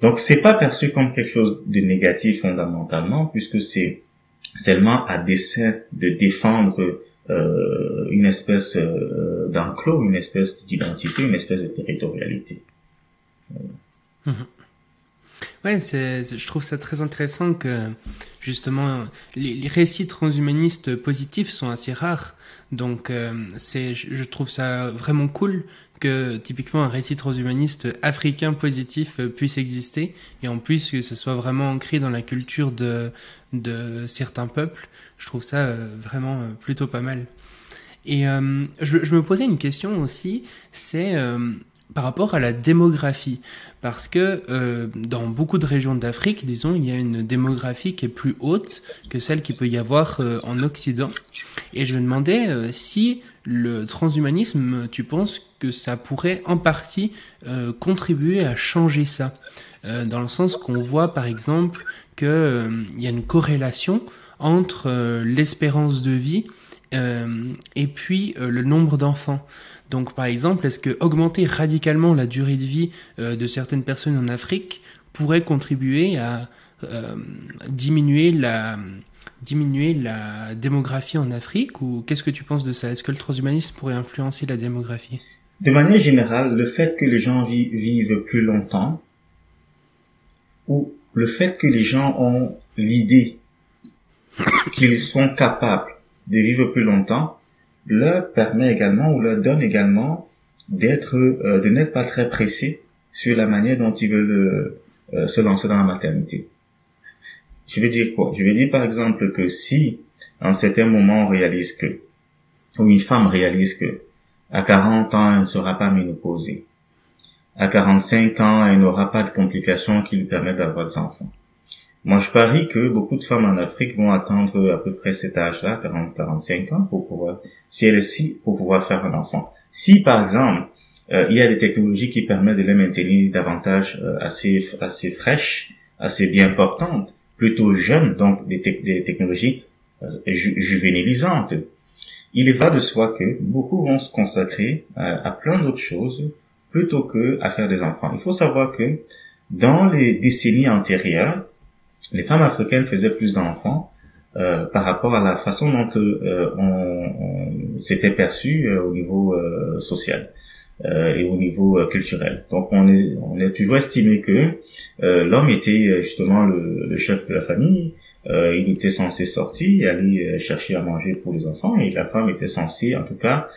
Donc, c'est pas perçu comme quelque chose de négatif fondamentalement, puisque c'est seulement à dessein de défendre une espèce d'enclos, une espèce d'identité, une espèce de territorialité. Ouais, je trouve ça très intéressant que justement les récits transhumanistes positifs sont assez rares. Donc je trouve ça vraiment cool que typiquement un récit transhumaniste africain positif puisse exister et en plus que ce soit vraiment ancré dans la culture de certains peuples. Je trouve ça vraiment plutôt pas mal. Et je me posais une question aussi, c'est par rapport à la démographie, parce que dans beaucoup de régions d'Afrique, disons, il y a une démographie qui est plus haute que celle qu'il peut y avoir en Occident. Et je me demandais si le transhumanisme, tu penses que ça pourrait en partie contribuer à changer ça, dans le sens qu'on voit par exemple que il y a une corrélation entre l'espérance de vie et puis le nombre d'enfants. Donc par exemple, est-ce que augmenter radicalement la durée de vie de certaines personnes en Afrique pourrait contribuer à diminuer la démographie en Afrique, ou qu'est-ce que tu penses de ça? Est-ce que le transhumanisme pourrait influencer la démographie? De manière générale, le fait que les gens vivent plus longtemps, ou le fait que les gens ont l'idée qu'ils sont capables de vivre plus longtemps, leur permet également ou leur donne également de n'être pas très pressés sur la manière dont ils veulent se lancer dans la maternité. Je veux dire quoi? Je veux dire par exemple que si à un certain moment ou une femme réalise que à 40 ans elle ne sera pas ménopausée, à 45 ans elle n'aura pas de complications qui lui permettent d'avoir des enfants. Moi, je parie que beaucoup de femmes en Afrique vont attendre à peu près cet âge-là, 40-45 ans, pour pouvoir faire un enfant. Si, par exemple, il y a des technologies qui permettent de les maintenir davantage assez fraîches, assez bien portantes, plutôt jeunes, donc des technologies juvénilisantes, il va de soi que beaucoup vont se consacrer à plein d'autres choses plutôt que à faire des enfants. Il faut savoir que dans les décennies antérieures, les femmes africaines faisaient plus d'enfants par rapport à la façon dont on s'était perçu au niveau social et au niveau culturel. Donc on a toujours estimé que l'homme était justement le chef de la famille. Il était censé sortir, aller chercher à manger pour les enfants, et la femme était censée, en tout cas,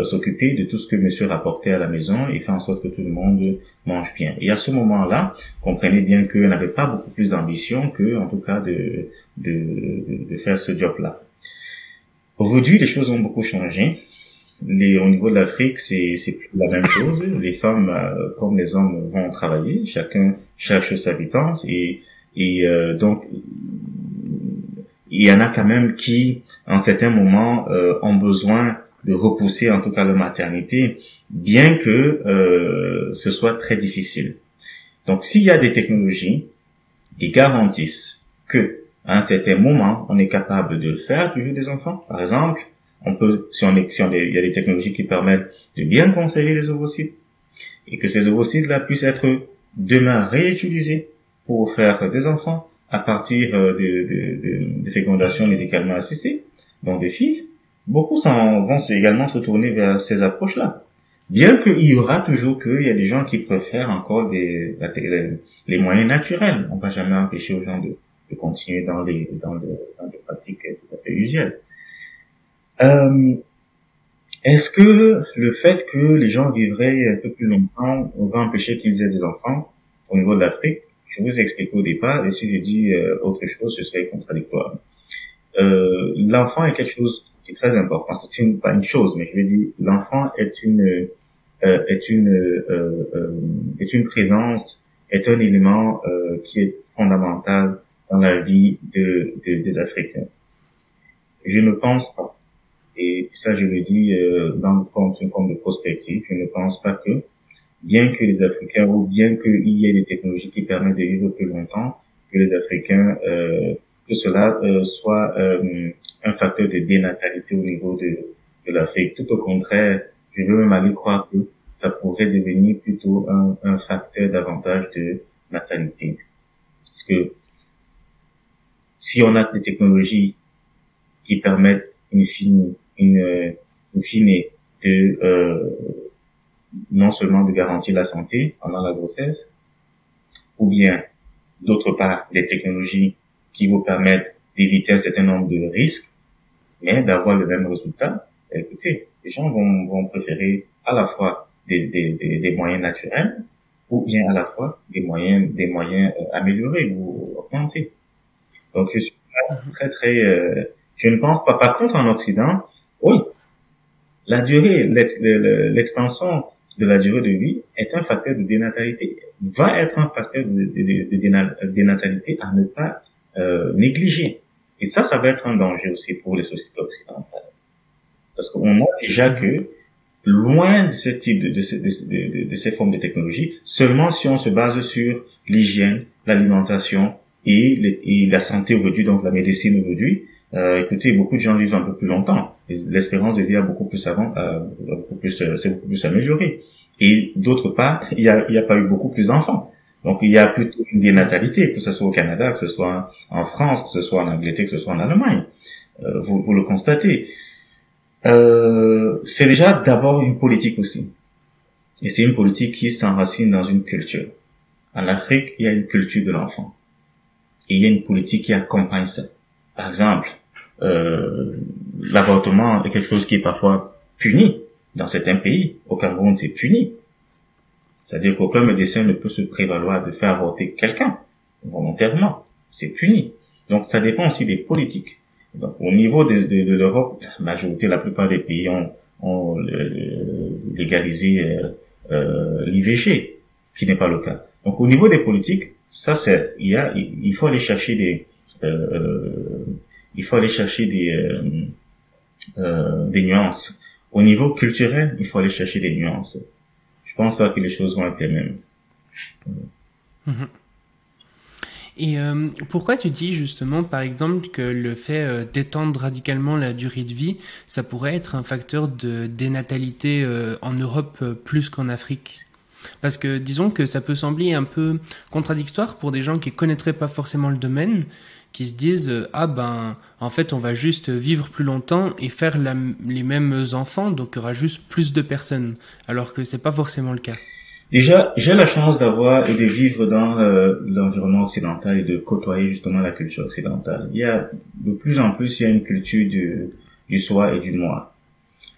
s'occuper de tout ce que monsieur rapportait à la maison et faire en sorte que tout le monde mange bien. Et à ce moment-là, comprenez bien qu'elle n'avait pas beaucoup plus d'ambition que, en tout cas, de faire ce job-là. Aujourd'hui, les choses ont beaucoup changé. Au niveau de l'Afrique, c'est plus la même chose. Les femmes, comme les hommes, vont travailler. Chacun cherche sa pitance et donc il y en a quand même qui, en certains moments, ont besoin de repousser en tout cas leur maternité, bien que ce soit très difficile. Donc, s'il y a des technologies qui garantissent que, à un certain moment, on est capable de le faire, toujours des enfants, par exemple, il y a des technologies qui permettent de bien conserver les ovocytes et que ces ovocytes-là puissent être demain réutilisés pour faire des enfants à partir de fécondation médicalement assistée, donc des FIV. Beaucoup vont également se tourner vers ces approches-là. Bien qu'il y aura toujours il y a des gens qui préfèrent encore les moyens naturels. On ne va jamais empêcher aux gens de continuer dans des pratiques tout à fait usuelles. Est-ce que le fait que les gens vivraient un peu plus longtemps va empêcher qu'ils aient des enfants au niveau de l'Afrique? Je vous ai expliqué au départ, et si je dis autre chose, ce serait contradictoire. L'enfant est quelque chose qui est très important. C'est pas une chose, mais je veux dire, l'enfant est une présence, est un élément qui est fondamental dans la vie des Africains. Je ne pense pas, et ça je le dis dans une forme de prospective, je ne pense pas que, bien que les Africains, ou bien qu'il y ait des technologies qui permettent de vivre plus longtemps, que les Africains, que cela soit un facteur de dénatalité au niveau de l'Afrique. Tout au contraire, je veux même aller croire que ça pourrait devenir plutôt un facteur davantage de natalité. Parce que si on a des technologies qui permettent in fine de non seulement de garantir la santé pendant la grossesse, ou bien, d'autre part, des technologies qui vous permettent d'éviter un certain nombre de risques, mais d'avoir le même résultat, écoutez, les gens vont préférer à la fois des moyens naturels, ou bien à la fois des moyens améliorés ou augmentés. Donc, je suis je ne pense pas. Par contre, en Occident, oui, la durée, l'extension de la durée de vie est un facteur de dénatalité, va être un facteur de dénatalité à ne pas négliger. Et ça va être un danger aussi pour les sociétés occidentales. Parce qu'on voit déjà que, loin de ce type de ces formes de technologie, seulement si on se base sur l'hygiène, l'alimentation et la santé aujourd'hui, donc la médecine aujourd'hui, écoutez, beaucoup de gens vivent un peu plus longtemps. L'espérance de vie a s'est beaucoup plus améliorée. Et d'autre part, il y a pas eu beaucoup plus d'enfants. Donc il y a plutôt une dénatalité, que ce soit au Canada, que ce soit en France, que ce soit en Angleterre, que ce soit en Allemagne. Vous le constatez. C'est déjà d'abord une politique aussi. Et c'est une politique qui s'enracine dans une culture. En Afrique, il y a une culture de l'enfant. Et il y a une politique qui accompagne ça. Par exemple, l'avortement est quelque chose qui est parfois puni dans certains pays. Au Cameroun, c'est puni. C'est-à-dire qu'aucun médecin ne peut se prévaloir de faire avorter quelqu'un volontairement. C'est puni. Donc, ça dépend aussi des politiques. Donc, au niveau de l'Europe, la plupart des pays ont légalisé l'IVG, qui n'est pas le cas. Donc, au niveau des politiques, il faut aller chercher des nuances. Au niveau culturel, il faut aller chercher des nuances. Je pense pas que les choses vont être les mêmes. Et pourquoi tu dis justement, par exemple, que le fait d'étendre radicalement la durée de vie, ça pourrait être un facteur de dénatalité en Europe plus qu'en Afrique? Parce que disons que ça peut sembler un peu contradictoire pour des gens qui connaîtraient pas forcément le domaine, qui se disent en fait on va juste vivre plus longtemps et faire les mêmes enfants, donc il y aura juste plus de personnes, alors que c'est pas forcément le cas. Déjà, j'ai la chance d'avoir et de vivre dans l'environnement occidental et de côtoyer justement la culture occidentale. Il y a de plus en plus, il y a une culture du soi et du moi.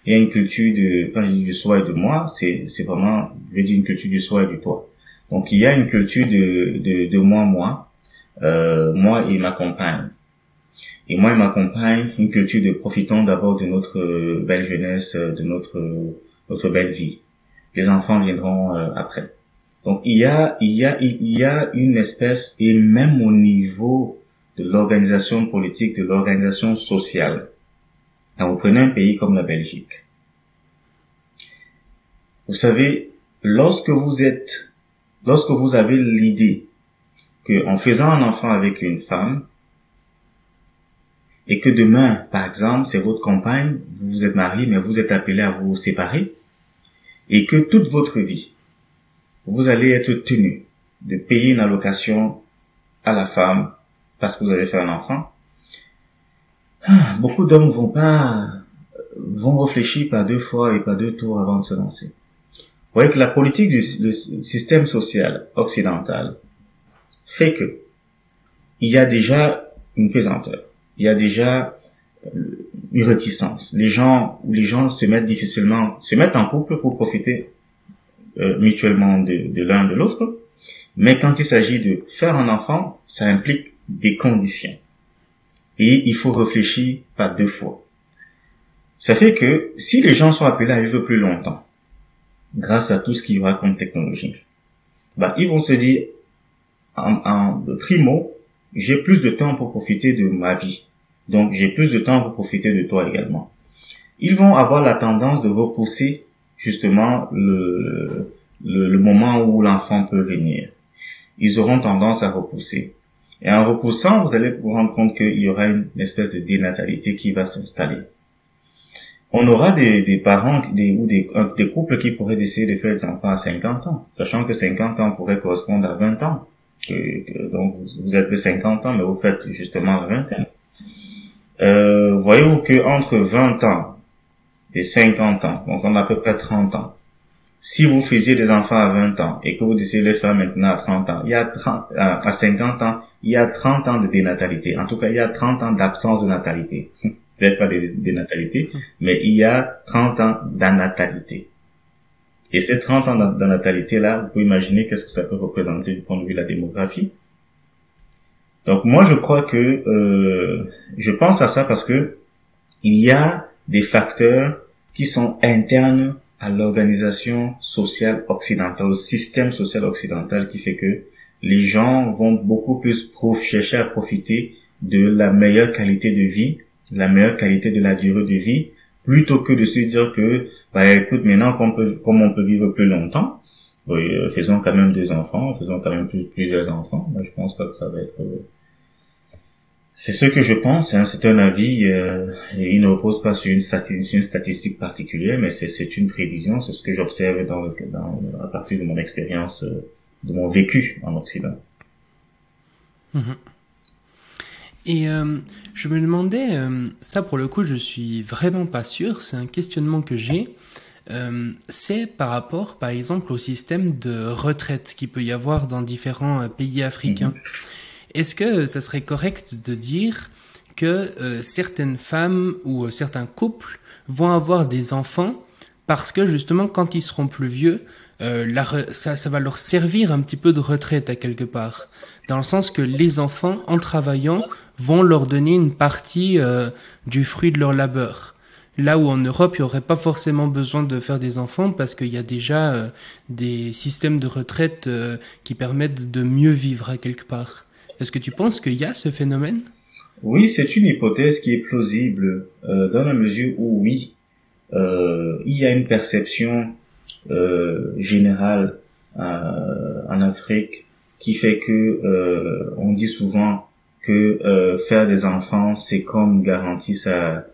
Il y a une culture quand je dis du soi et du moi, c'est vraiment, je veux dire une culture du soi et du toi. Donc il y a une culture de moi, moi et ma compagne. Et moi et ma compagne, une culture de profitons d'abord de notre belle jeunesse, de notre belle vie. Les enfants viendront après. Donc il y a une espèce, et même au niveau de l'organisation politique, de l'organisation sociale. Quand vous prenez un pays comme la Belgique, vous savez, lorsque vous avez l'idée que en faisant un enfant avec une femme, et que demain, par exemple, c'est votre compagne, vous vous êtes marié, mais vous êtes appelé à vous séparer, et que toute votre vie, vous allez être tenu de payer une allocation à la femme parce que vous avez fait un enfant, beaucoup d'hommes vont réfléchir par 2 fois et par 2 tours avant de se lancer. Vous voyez que la politique du système social occidental fait que il y a déjà une pesanteur, il y a déjà une réticence. Les gens se mettent en couple pour profiter mutuellement de l'un de l'autre, mais quand il s'agit de faire un enfant, ça implique des conditions. Et il faut réfléchir par 2 fois. Ça fait que si les gens sont appelés à vivre plus longtemps, grâce à tout ce qu'il y aura comme technologie, ils vont se dire, en primo, j'ai plus de temps pour profiter de ma vie. Donc, j'ai plus de temps pour profiter de toi également. Ils vont avoir la tendance de repousser, justement, le moment où l'enfant peut venir. Ils auront tendance à repousser. Et en repoussant, vous allez vous rendre compte qu'il y aura une espèce de dénatalité qui va s'installer. On aura des parents ou des couples qui pourraient décider de faire des enfants à 50 ans, sachant que 50 ans pourrait correspondre à 20 ans. Donc, vous êtes de 50 ans, mais vous faites justement 20 ans. Voyez-vous que entre 20 ans et 50 ans, donc on a à peu près 30 ans, si vous faisiez des enfants à 20 ans et que vous décidez de les faire maintenant à 30 ans, à 50 ans, il y a 30 ans de dénatalité. En tout cas, il y a 30 ans d'absence de natalité. Peut-être pas de dénatalité, mais il y a 30 ans d'anatalité. Et ces 30 ans d'anatalité-là, vous pouvez imaginer qu'est-ce que ça peut représenter du point de vue de la démographie. Donc moi, je crois que je pense à ça parce que il y a des facteurs qui sont internes à l'organisation sociale occidentale, au système social occidental, qui fait que les gens vont beaucoup plus chercher à profiter de la meilleure qualité de vie, la meilleure qualité de la durée de vie, plutôt que de se dire que, écoute, maintenant, comme on peut vivre plus longtemps, faisons quand même 2 enfants, faisons quand même plusieurs enfants. Moi, je pense pas que ça va être... C'est ce que je pense, hein, c'est un avis, il ne repose pas sur une statistique particulière, mais c'est une prévision, c'est ce que j'observe à partir de mon expérience, de mon vécu en Occident. Mmh. Et je me demandais, ça pour le coup je suis vraiment pas sûr, c'est un questionnement que j'ai, c'est par rapport par exemple au système de retraite qu'il peut y avoir dans différents pays africains. Est-ce que ça serait correct de dire que certaines femmes ou certains couples vont avoir des enfants parce que justement quand ils seront plus vieux, ça va leur servir un petit peu de retraite à quelque part, dans le sens que les enfants en travaillant vont leur donner une partie du fruit de leur labeur. Là où en Europe, il n'y aurait pas forcément besoin de faire des enfants parce qu'il y a déjà des systèmes de retraite qui permettent de mieux vivre à quelque part. Est-ce que tu penses qu'il y a ce phénomène ? Oui, c'est une hypothèse qui est plausible dans la mesure où oui, il y a une perception générale en Afrique qui fait que on dit souvent que faire des enfants c'est comme garantir sa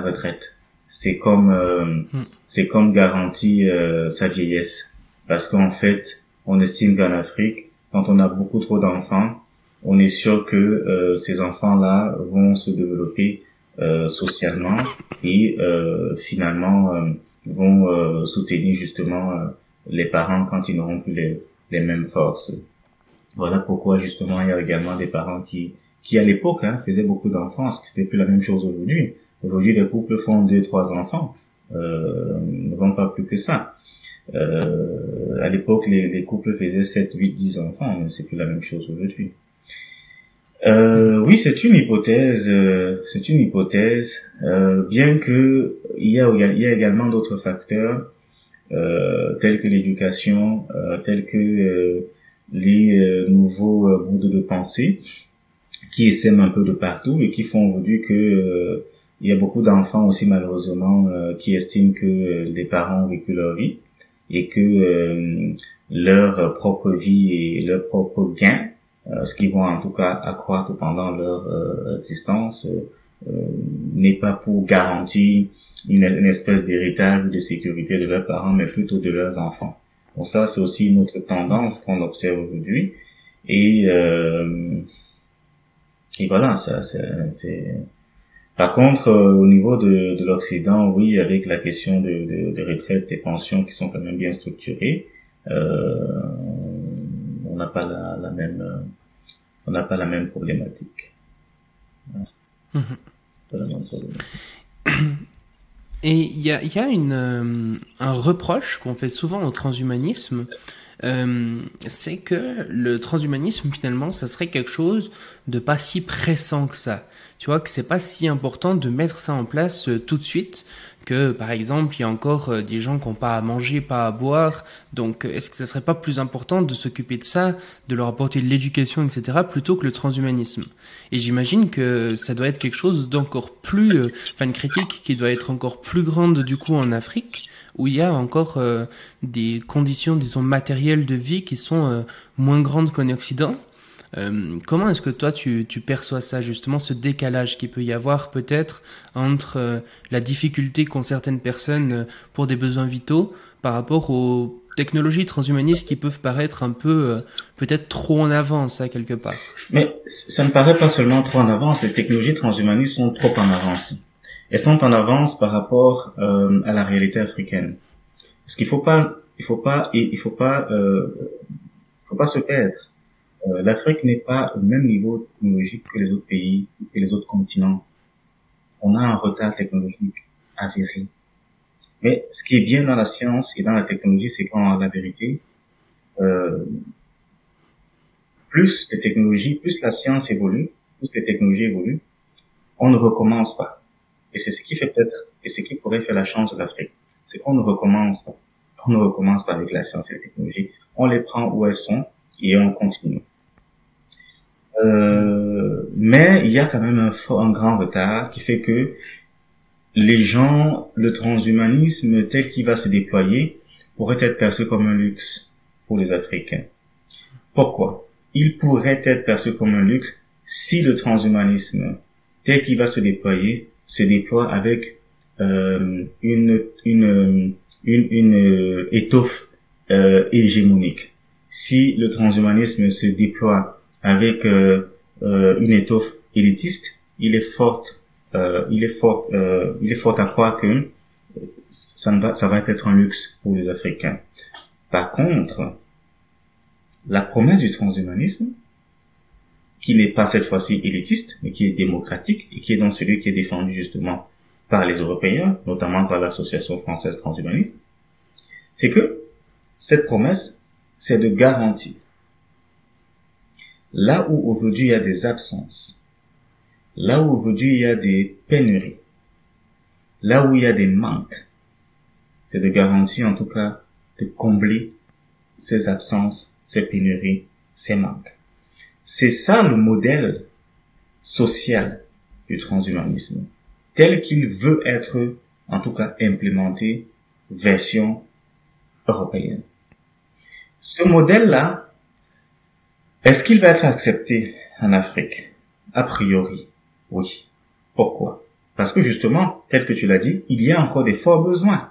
retraite, c'est comme garantir sa vieillesse. parce qu'en fait, on estime qu'en Afrique, quand on a beaucoup trop d'enfants, on est sûr que ces enfants-là vont se développer socialement et finalement vont soutenir justement les parents quand ils n'auront plus les mêmes forces. Voilà pourquoi justement il y a également des parents qui à l'époque faisaient beaucoup d'enfants, ce qui c'était plus la même chose aujourd'hui. Aujourd'hui, les couples font 2-3 enfants, ne vont pas plus que ça. À l'époque, les couples faisaient 7-8-10 enfants, mais c'est plus la même chose aujourd'hui. Oui, c'est une hypothèse, bien que il y a également d'autres facteurs, tels que l'éducation, tels que les nouveaux modes de pensée qui essaiment un peu de partout et qui font aujourd'hui que il y a beaucoup d'enfants aussi malheureusement qui estiment que les parents ont vécu leur vie et que leur propre vie et leur propre gain, ce qui vont en tout cas accroître pendant leur existence, n'est pas pour garantir une espèce d'héritage ou de sécurité de leurs parents, mais plutôt de leurs enfants. Bon, ça, c'est aussi une autre tendance qu'on observe aujourd'hui. Et voilà, ça, c'est... Par contre, au niveau de l'Occident, oui, avec la question de retraite, des pensions qui sont quand même bien structurées, on n'a pas la même problématique. Mmh. Pas la même problématique. Et il y a un reproche qu'on fait souvent au transhumanisme, c'est que le transhumanisme finalement ça serait quelque chose de pas si pressant que ça. Tu vois, que c'est pas si important de mettre ça en place tout de suite, que par exemple il y a encore des gens qui n'ont pas à manger, pas à boire, donc est-ce que ça serait pas plus important de s'occuper de ça, de leur apporter de l'éducation, etc., plutôt que le transhumanisme? Et j'imagine que ça doit être quelque chose d'encore plus, une critique qui doit être encore plus grande du coup en Afrique, où il y a encore des conditions, disons, matérielles de vie qui sont moins grandes qu'en Occident. Comment est-ce que toi tu perçois ça, justement, ce décalage qu'il peut y avoir peut-être entre la difficulté qu'ont certaines personnes pour des besoins vitaux par rapport aux technologies transhumanistes qui peuvent paraître un peu peut-être trop en avance quelque part? Mais ça ne paraît pas seulement trop en avance, les technologies transhumanistes sont trop en avance. Elles sont en avance par rapport à la réalité africaine. Parce qu'il faut pas se perdre. L'Afrique n'est pas au même niveau technologique que les autres pays et les autres continents. On a un retard technologique avéré. Mais ce qui est bien dans la science et dans la technologie, c'est qu'en la vérité, plus la science évolue, plus les technologies évoluent, on ne recommence pas. Et c'est ce qui fait peut-être, et ce qui pourrait faire la chance de l'Afrique. C'est qu'on ne recommence pas. On ne recommence pas avec la science et la technologie. On les prend où elles sont et on continue. Mais il y a quand même un grand retard qui fait que le transhumanisme tel qu'il va se déployer pourrait être perçu comme un luxe pour les Africains. Pourquoi? Il pourrait être perçu comme un luxe si le transhumanisme tel qu'il va se déploie avec une étoffe hégémonique. Si le transhumanisme se déploie avec une étoffe élitiste, il est fort à croire que ça va être un luxe pour les Africains. Par contre, la promesse du transhumanisme, qui n'est pas cette fois-ci élitiste, mais qui est démocratique et qui est donc celui qui est défendu justement par les Européens, notamment par l'Association française transhumaniste, c'est que cette promesse, c'est de garantir. Là où aujourd'hui il y a des absences, là où aujourd'hui il y a des pénuries, là où il y a des manques, c'est de garantir en tout cas de combler ces absences, ces pénuries, ces manques. C'est ça le modèle social du transhumanisme, tel qu'il veut être en tout cas implémenté version européenne. Ce modèle-là, est-ce qu'il va être accepté en Afrique? A priori, oui. Pourquoi? Parce que justement, tel que tu l'as dit, il y a encore des forts besoins.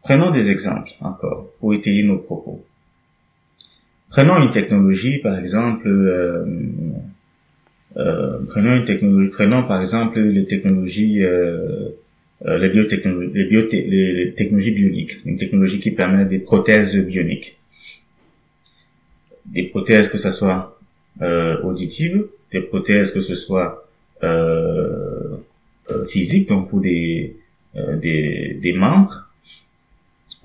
Prenons des exemples encore pour étayer nos propos. Prenons une technologie, par exemple, prenons par exemple les technologies, les technologies bioniques, une technologie qui permet des prothèses bioniques, des prothèses que ce soit auditives, des prothèses que ce soit physiques, donc pour des membres,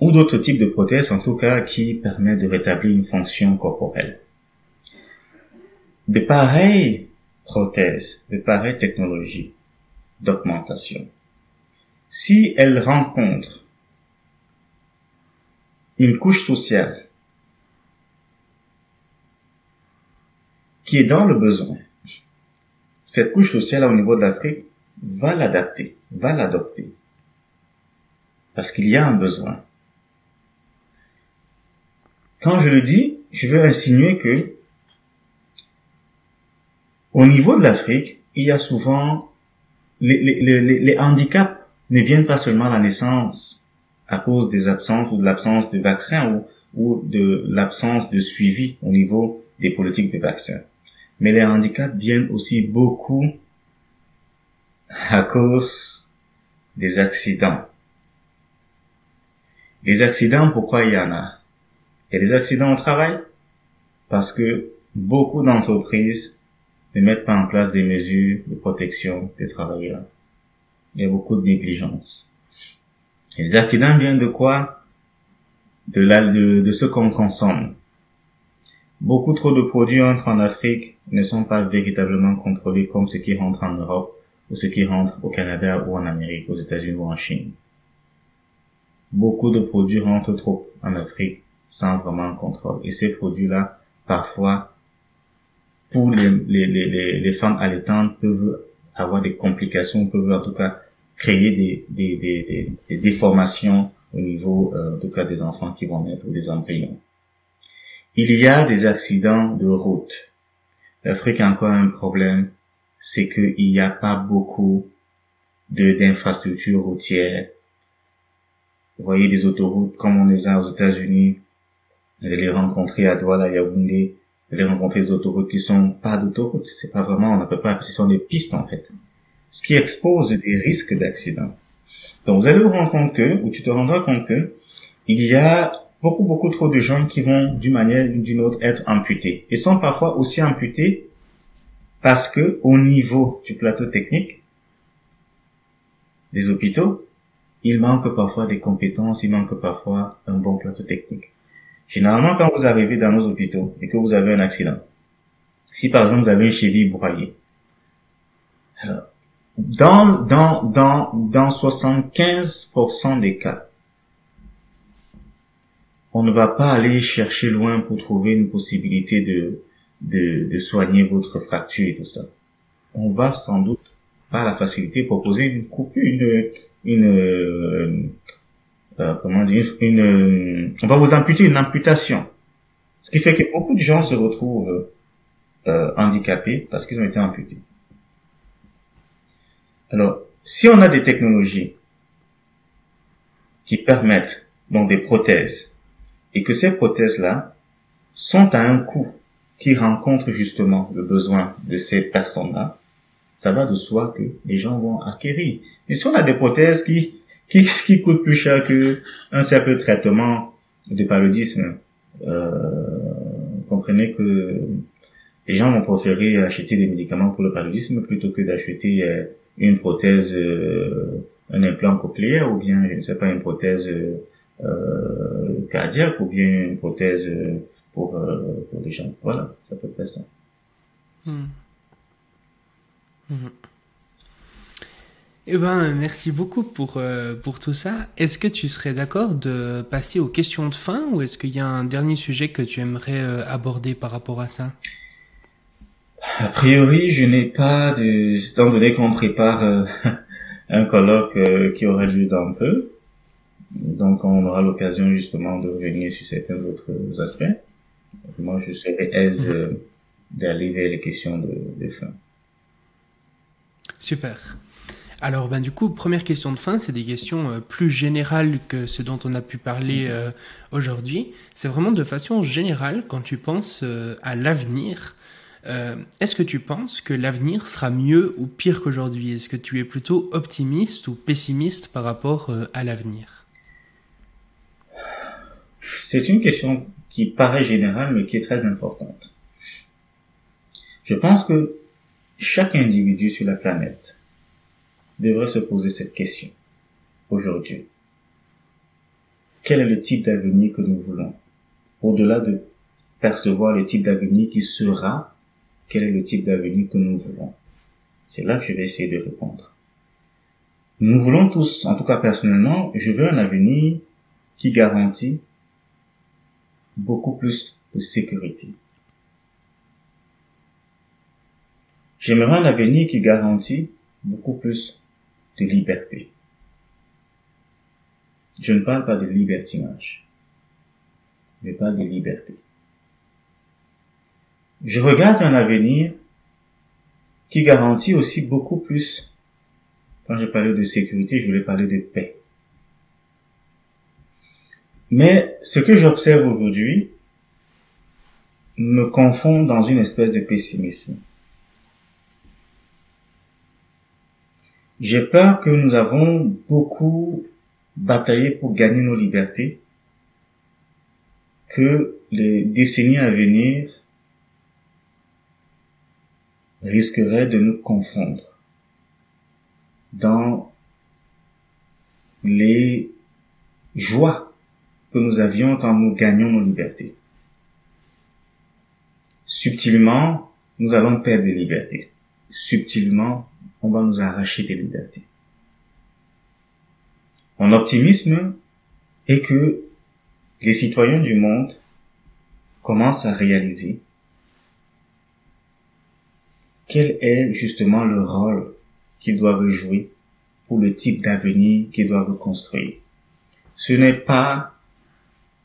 ou d'autres types de prothèses, en tout cas, qui permettent de rétablir une fonction corporelle. De pareilles prothèses, de pareilles technologies d'augmentation, si elles rencontrent une couche sociale qui est dans le besoin, cette couche sociale au niveau de l'Afrique va l'adapter, va l'adopter, parce qu'il y a un besoin. Quand je le dis, je veux insinuer que au niveau de l'Afrique, il y a souvent les handicaps ne viennent pas seulement à la naissance à cause des absences ou de l'absence de vaccins ou de l'absence de suivi au niveau des politiques de vaccins. Mais les handicaps viennent aussi beaucoup à cause des accidents. Les accidents, pourquoi il y en a? Il y a des accidents au travail parce que beaucoup d'entreprises ne mettent pas en place des mesures de protection des travailleurs. Il y a beaucoup de négligence. Et les accidents viennent de quoi? De ce qu'on consomme. Beaucoup trop de produits entrent en Afrique ne sont pas véritablement contrôlés comme ceux qui rentrent en Europe ou ceux qui rentrent au Canada ou en Amérique, aux États-Unis ou en Chine. Beaucoup de produits rentrent trop en Afrique sans vraiment contrôle. Et ces produits-là, parfois, pour les femmes allaitantes, peuvent avoir des complications, peuvent en tout cas créer des déformations au niveau, en tout cas, des enfants qui vont naître ou des embryons. Il y a des accidents de route. L'Afrique a encore un problème, c'est qu'il n'y a pas beaucoup d'infrastructures routières. Vous voyez des autoroutes comme on les a aux États-Unis. Vous allez les rencontrer à Douala, à Yaoundé. Vous allez rencontrer des autoroutes qui sont pas d'autoroutes. C'est pas vraiment, on n'appelle pas, ce sont des pistes en fait. Ce qui expose des risques d'accident. Donc vous allez vous rendre compte ou tu te rendras compte que il y a beaucoup trop de gens qui vont d'une manière ou d'une autre être amputés. Ils sont parfois aussi amputés parce que au niveau du plateau technique des hôpitaux, il manque parfois des compétences, il manque parfois un bon plateau technique. Généralement, quand vous arrivez dans nos hôpitaux et que vous avez un accident, si par exemple vous avez une cheville broyée, alors, dans 75% des cas, on ne va pas aller chercher loin pour trouver une possibilité de soigner votre fracture et tout ça. On va sans doute, par la facilité, proposer une coupure, on va vous amputer une amputation. Ce qui fait que beaucoup de gens se retrouvent handicapés parce qu'ils ont été amputés. Alors, si on a des technologies qui permettent donc des prothèses et que ces prothèses-là sont à un coût qui rencontre justement le besoin de ces personnes-là, ça va de soi que les gens vont acquérir. Et si on a des prothèses qui coûtent plus cher que un simple traitement de paludisme, comprenez que les gens vont préférer acheter des médicaments pour le paludisme plutôt que d'acheter une prothèse, un implant cochléaire ou bien, je ne sais pas, une prothèse cardiaque ou bien une prothèse pour les gens. Voilà, ça peut être ça. Eh ben, merci beaucoup pour tout ça. Est-ce que tu serais d'accord de passer aux questions de fin ou est-ce qu'il y a un dernier sujet que tu aimerais aborder par rapport à ça? A priori, je n'ai pas étant donné qu'on prépare un colloque qui aura lieu dans peu. Donc, on aura l'occasion justement de revenir sur certains autres aspects. Moi, je serais aise d'aller vers les questions de fin. Super. Alors, du coup, première question de fin, c'est des questions plus générales que ce dont on a pu parler aujourd'hui. C'est vraiment de façon générale, quand tu penses à l'avenir, est-ce que tu penses que l'avenir sera mieux ou pire qu'aujourd'hui? Est-ce que tu es plutôt optimiste ou pessimiste par rapport à l'avenir? C'est une question qui paraît générale, mais qui est très importante. Je pense que chaque individu sur la planète devrait se poser cette question aujourd'hui. Quel est le type d'avenir que nous voulons? Au-delà de percevoir le type d'avenir qui sera, quel est le type d'avenir que nous voulons? C'est là que je vais essayer de répondre. Nous voulons tous, en tout cas personnellement, je veux un avenir qui garantit beaucoup plus de sécurité. J'aimerais un avenir qui garantit beaucoup plus de liberté. Je ne parle pas de libertinage. Je parle de liberté. Je regarde un avenir qui garantit aussi beaucoup plus. Quand je parlais de sécurité, je voulais parler de paix. Mais ce que j'observe aujourd'hui me confond dans une espèce de pessimisme. J'ai peur que nous avons beaucoup bataillé pour gagner nos libertés, que les décennies à venir risqueraient de nous confondre dans les joies que nous avions quand nous gagnions nos libertés. Subtilement, nous allons perdre des libertés. Subtilement, on va nous arracher des libertés. Mon optimisme est que les citoyens du monde commencent à réaliser quel est justement le rôle qu'ils doivent jouer pour le type d'avenir qu'ils doivent construire. Ce n'est pas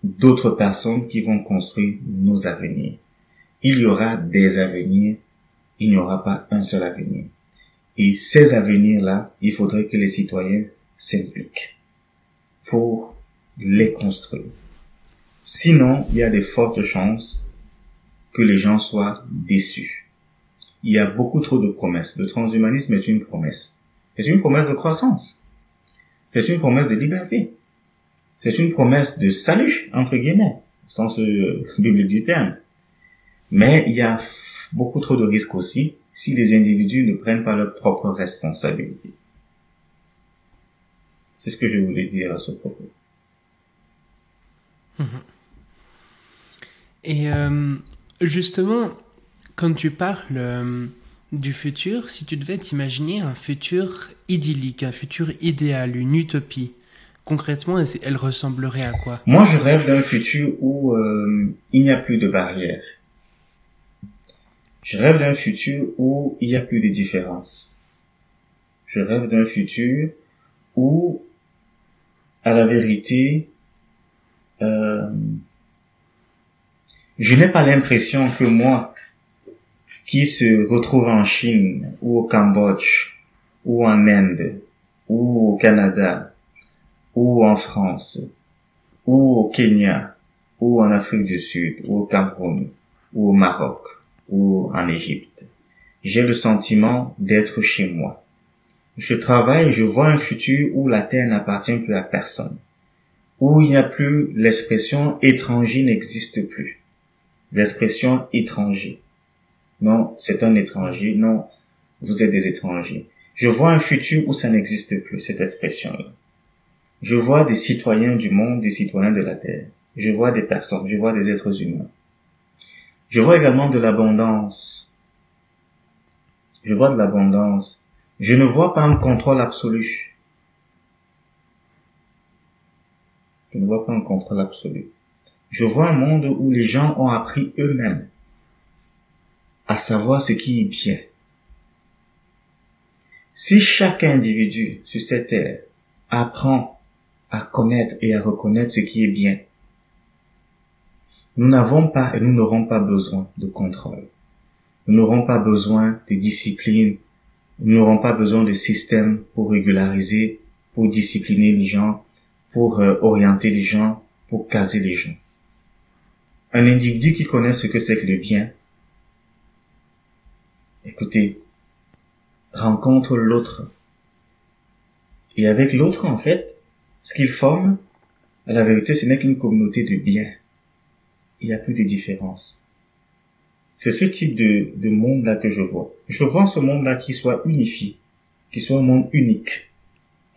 d'autres personnes qui vont construire nos avenirs. Il y aura des avenirs, il n'y aura pas un seul avenir. Et ces avenirs-là, il faudrait que les citoyens s'impliquent pour les construire. Sinon, il y a de fortes chances que les gens soient déçus. Il y a beaucoup trop de promesses. Le transhumanisme est une promesse. C'est une promesse de croissance. C'est une promesse de liberté. C'est une promesse de salut, entre guillemets, au sens biblique du terme. Mais il y a beaucoup trop de risques aussi si les individus ne prennent pas leurs propres responsabilités. C'est ce que je voulais dire à ce propos. Et justement, quand tu parles du futur, si tu devais t'imaginer un futur idyllique, un futur idéal, une utopie, concrètement, elle ressemblerait à quoi? Moi, je rêve d'un futur où il n'y a plus de barrières. Je rêve d'un futur où il n'y a plus de différences. Je rêve d'un futur où, à la vérité, je n'ai pas l'impression que moi, qui se retrouve en Chine, ou au Cambodge, ou en Inde, ou au Canada, ou en France, ou au Kenya, ou en Afrique du Sud, ou au Cameroun, ou au Maroc, ou en Égypte. J'ai le sentiment d'être chez moi. Je travaille, je vois un futur où la terre n'appartient plus à personne, où il n'y a plus l'expression étranger n'existe plus. L'expression étranger. Non, c'est un étranger. Non, vous êtes des étrangers. Je vois un futur où ça n'existe plus, cette expression-là. Je vois des citoyens du monde, des citoyens de la terre. Je vois des personnes, je vois des êtres humains. Je vois également de l'abondance. Je vois de l'abondance. Je ne vois pas un contrôle absolu. Je ne vois pas un contrôle absolu. Je vois un monde où les gens ont appris eux-mêmes à savoir ce qui est bien. Si chaque individu sur cette terre apprend à connaître et à reconnaître ce qui est bien, nous n'avons pas et nous n'aurons pas besoin de contrôle. Nous n'aurons pas besoin de discipline Nous n'aurons pas besoin de système pour régulariser, pour discipliner les gens, pour orienter les gens, pour caser les gens. Un individu qui connaît ce que c'est que le bien, écoutez, rencontre l'autre. Et avec l'autre, en fait, ce qu'il forme, à la vérité, ce n'est qu'une communauté de bien. Il n'y a plus de différence. C'est ce type de monde-là que je vois. Je vois ce monde-là qui soit unifié, qui soit un monde unique,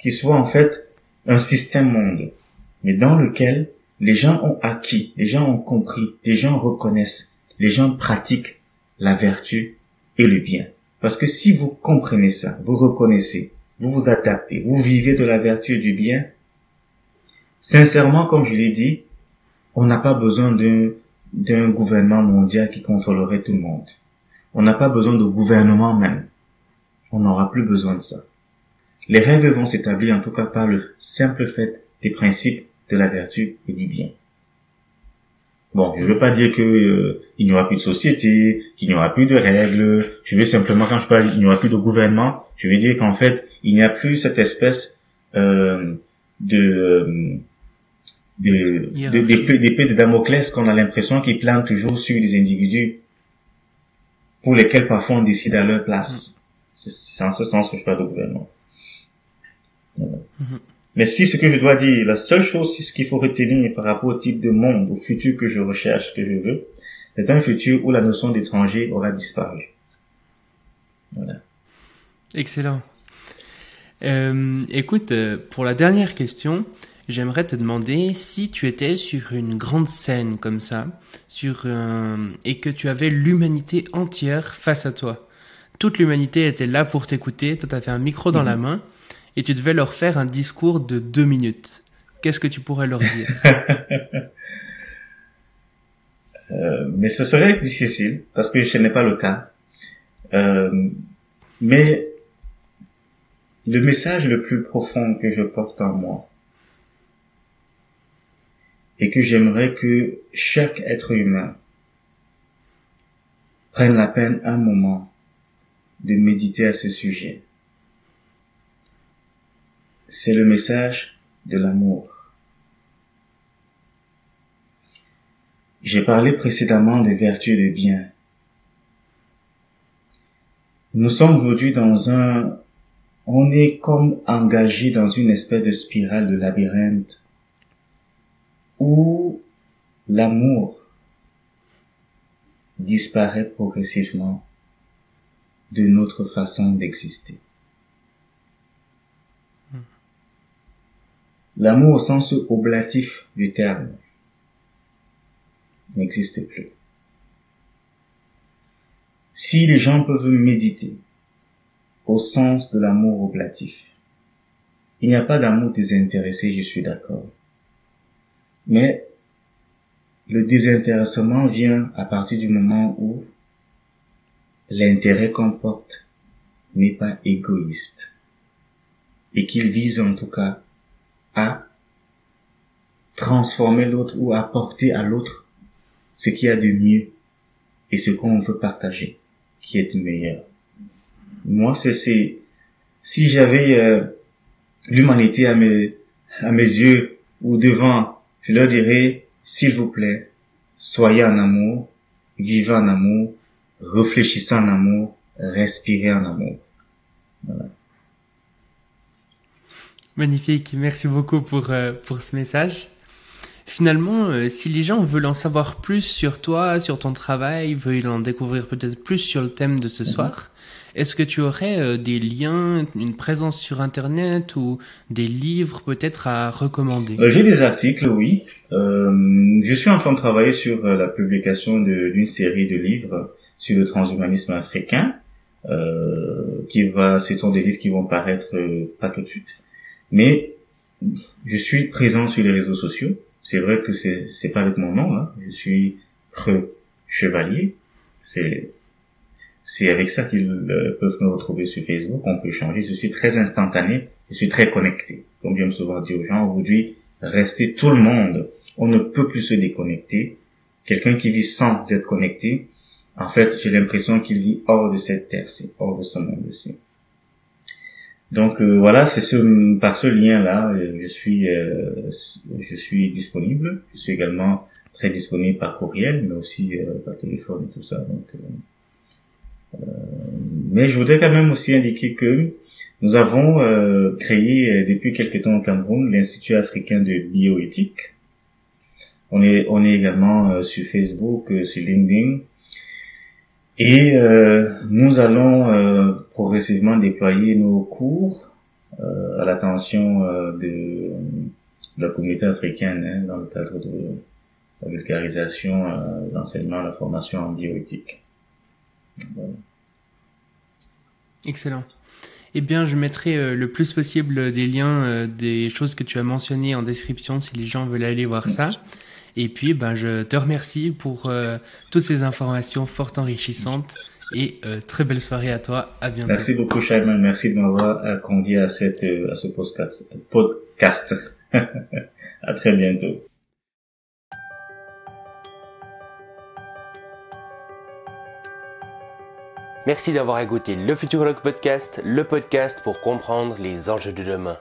qui soit en fait un système monde, mais dans lequel les gens ont acquis, les gens ont compris, les gens reconnaissent, les gens pratiquent la vertu et le bien. Parce que si vous comprenez ça, vous reconnaissez, vous vous adaptez, vous vivez de la vertu et du bien, sincèrement, comme je l'ai dit, on n'a pas besoin d'un gouvernement mondial qui contrôlerait tout le monde. On n'a pas besoin de gouvernement même. On n'aura plus besoin de ça. Les règles vont s'établir en tout cas par le simple fait des principes de la vertu et du bien. Bon, je veux pas dire que il n'y aura plus de société, qu'il n'y aura plus de règles. Je veux simplement, quand je parle il n'y aura plus de gouvernement, je veux dire qu'en fait, il n'y a plus cette espèce d'épée de Damoclès qu'on a l'impression qu'il plane toujours sur des individus pour lesquels parfois on décide à leur place. C'est en ce sens que je parle de gouvernement. Voilà. Mais si ce que je dois dire, la seule chose, c'est ce qu'il faut retenir par rapport au type de monde, au futur que je recherche, que je veux, c'est un futur où la notion d'étranger aura disparu. Voilà. Excellent. Écoute, pour la dernière question, j'aimerais te demander si tu étais sur une grande scène comme ça, et que tu avais l'humanité entière face à toi. Toute l'humanité était là pour t'écouter, toi t'avais un micro dans la main, et tu devais leur faire un discours de 2 minutes. Qu'est-ce que tu pourrais leur dire? Mais ce serait difficile, parce que ce n'est pas le cas. Mais le message le plus profond que je porte en moi, et que j'aimerais que chaque être humain prenne la peine un moment de méditer à ce sujet, c'est le message de l'amour. J'ai parlé précédemment des vertus et des biens. Nous sommes aujourd'hui on est comme engagé dans une espèce de spirale de labyrinthe où l'amour disparaît progressivement de notre façon d'exister. L'amour au sens oblatif du terme n'existe plus. Si les gens peuvent méditer au sens de l'amour oblatif, il n'y a pas d'amour désintéressé, je suis d'accord. Mais le désintéressement vient à partir du moment où l'intérêt qu'on porte n'est pas égoïste et qu'il vise en tout cas à transformer l'autre ou apporter à l'autre ce qu'il y a de mieux et ce qu'on veut partager, qui est de meilleur. Moi, si j'avais l'humanité à mes yeux ou devant, je leur dirais, s'il vous plaît, soyez en amour, vivez en amour, réfléchissez en amour, respirez en amour. Voilà. Magnifique, merci beaucoup pour ce message. Finalement, si les gens veulent en savoir plus sur toi, sur ton travail, veulent en découvrir peut-être plus sur le thème de ce soir, est-ce que tu aurais des liens, une présence sur Internet ou des livres peut-être à recommander? J'ai des articles, oui. Je suis en train de travailler sur la publication d'une série de livres sur le transhumanisme africain, ce sont des livres qui vont paraître pas tout de suite. Mais je suis présent sur les réseaux sociaux. C'est vrai que c'est pas avec mon nom, hein. Je suis Chevalier. C'est avec ça qu'ils peuvent me retrouver sur Facebook. On peut échanger. Je suis très instantané. Je suis très connecté. Comme j'aime souvent dire aux gens, aujourd'hui, restez tout le monde. On ne peut plus se déconnecter. Quelqu'un qui vit sans être connecté, en fait, j'ai l'impression qu'il vit hors de cette terre-ci, hors de ce monde-ci. Donc voilà, par ce lien-là, je suis disponible. Je suis également très disponible par courriel, mais aussi par téléphone et tout ça. Donc, mais je voudrais quand même aussi indiquer que nous avons créé depuis quelque temps au Cameroun l'Institut africain de bioéthique. On est également sur Facebook, sur LinkedIn. Et nous allons progressivement déployer nos cours à l'attention de la communauté africaine, hein, dans le cadre de la vulgarisation, l'enseignement, la formation en bioéthique. Voilà. Excellent. Eh bien, je mettrai le plus possible des liens des choses que tu as mentionnées en description si les gens veulent aller voir ça. Et puis, je te remercie pour toutes ces informations fort enrichissantes et très belle soirée à toi. À bientôt. Merci beaucoup, Shaiman. Merci de m'avoir convié à ce podcast. À très bientôt. Merci d'avoir écouté le Futurologue Podcast, le podcast pour comprendre les enjeux de demain.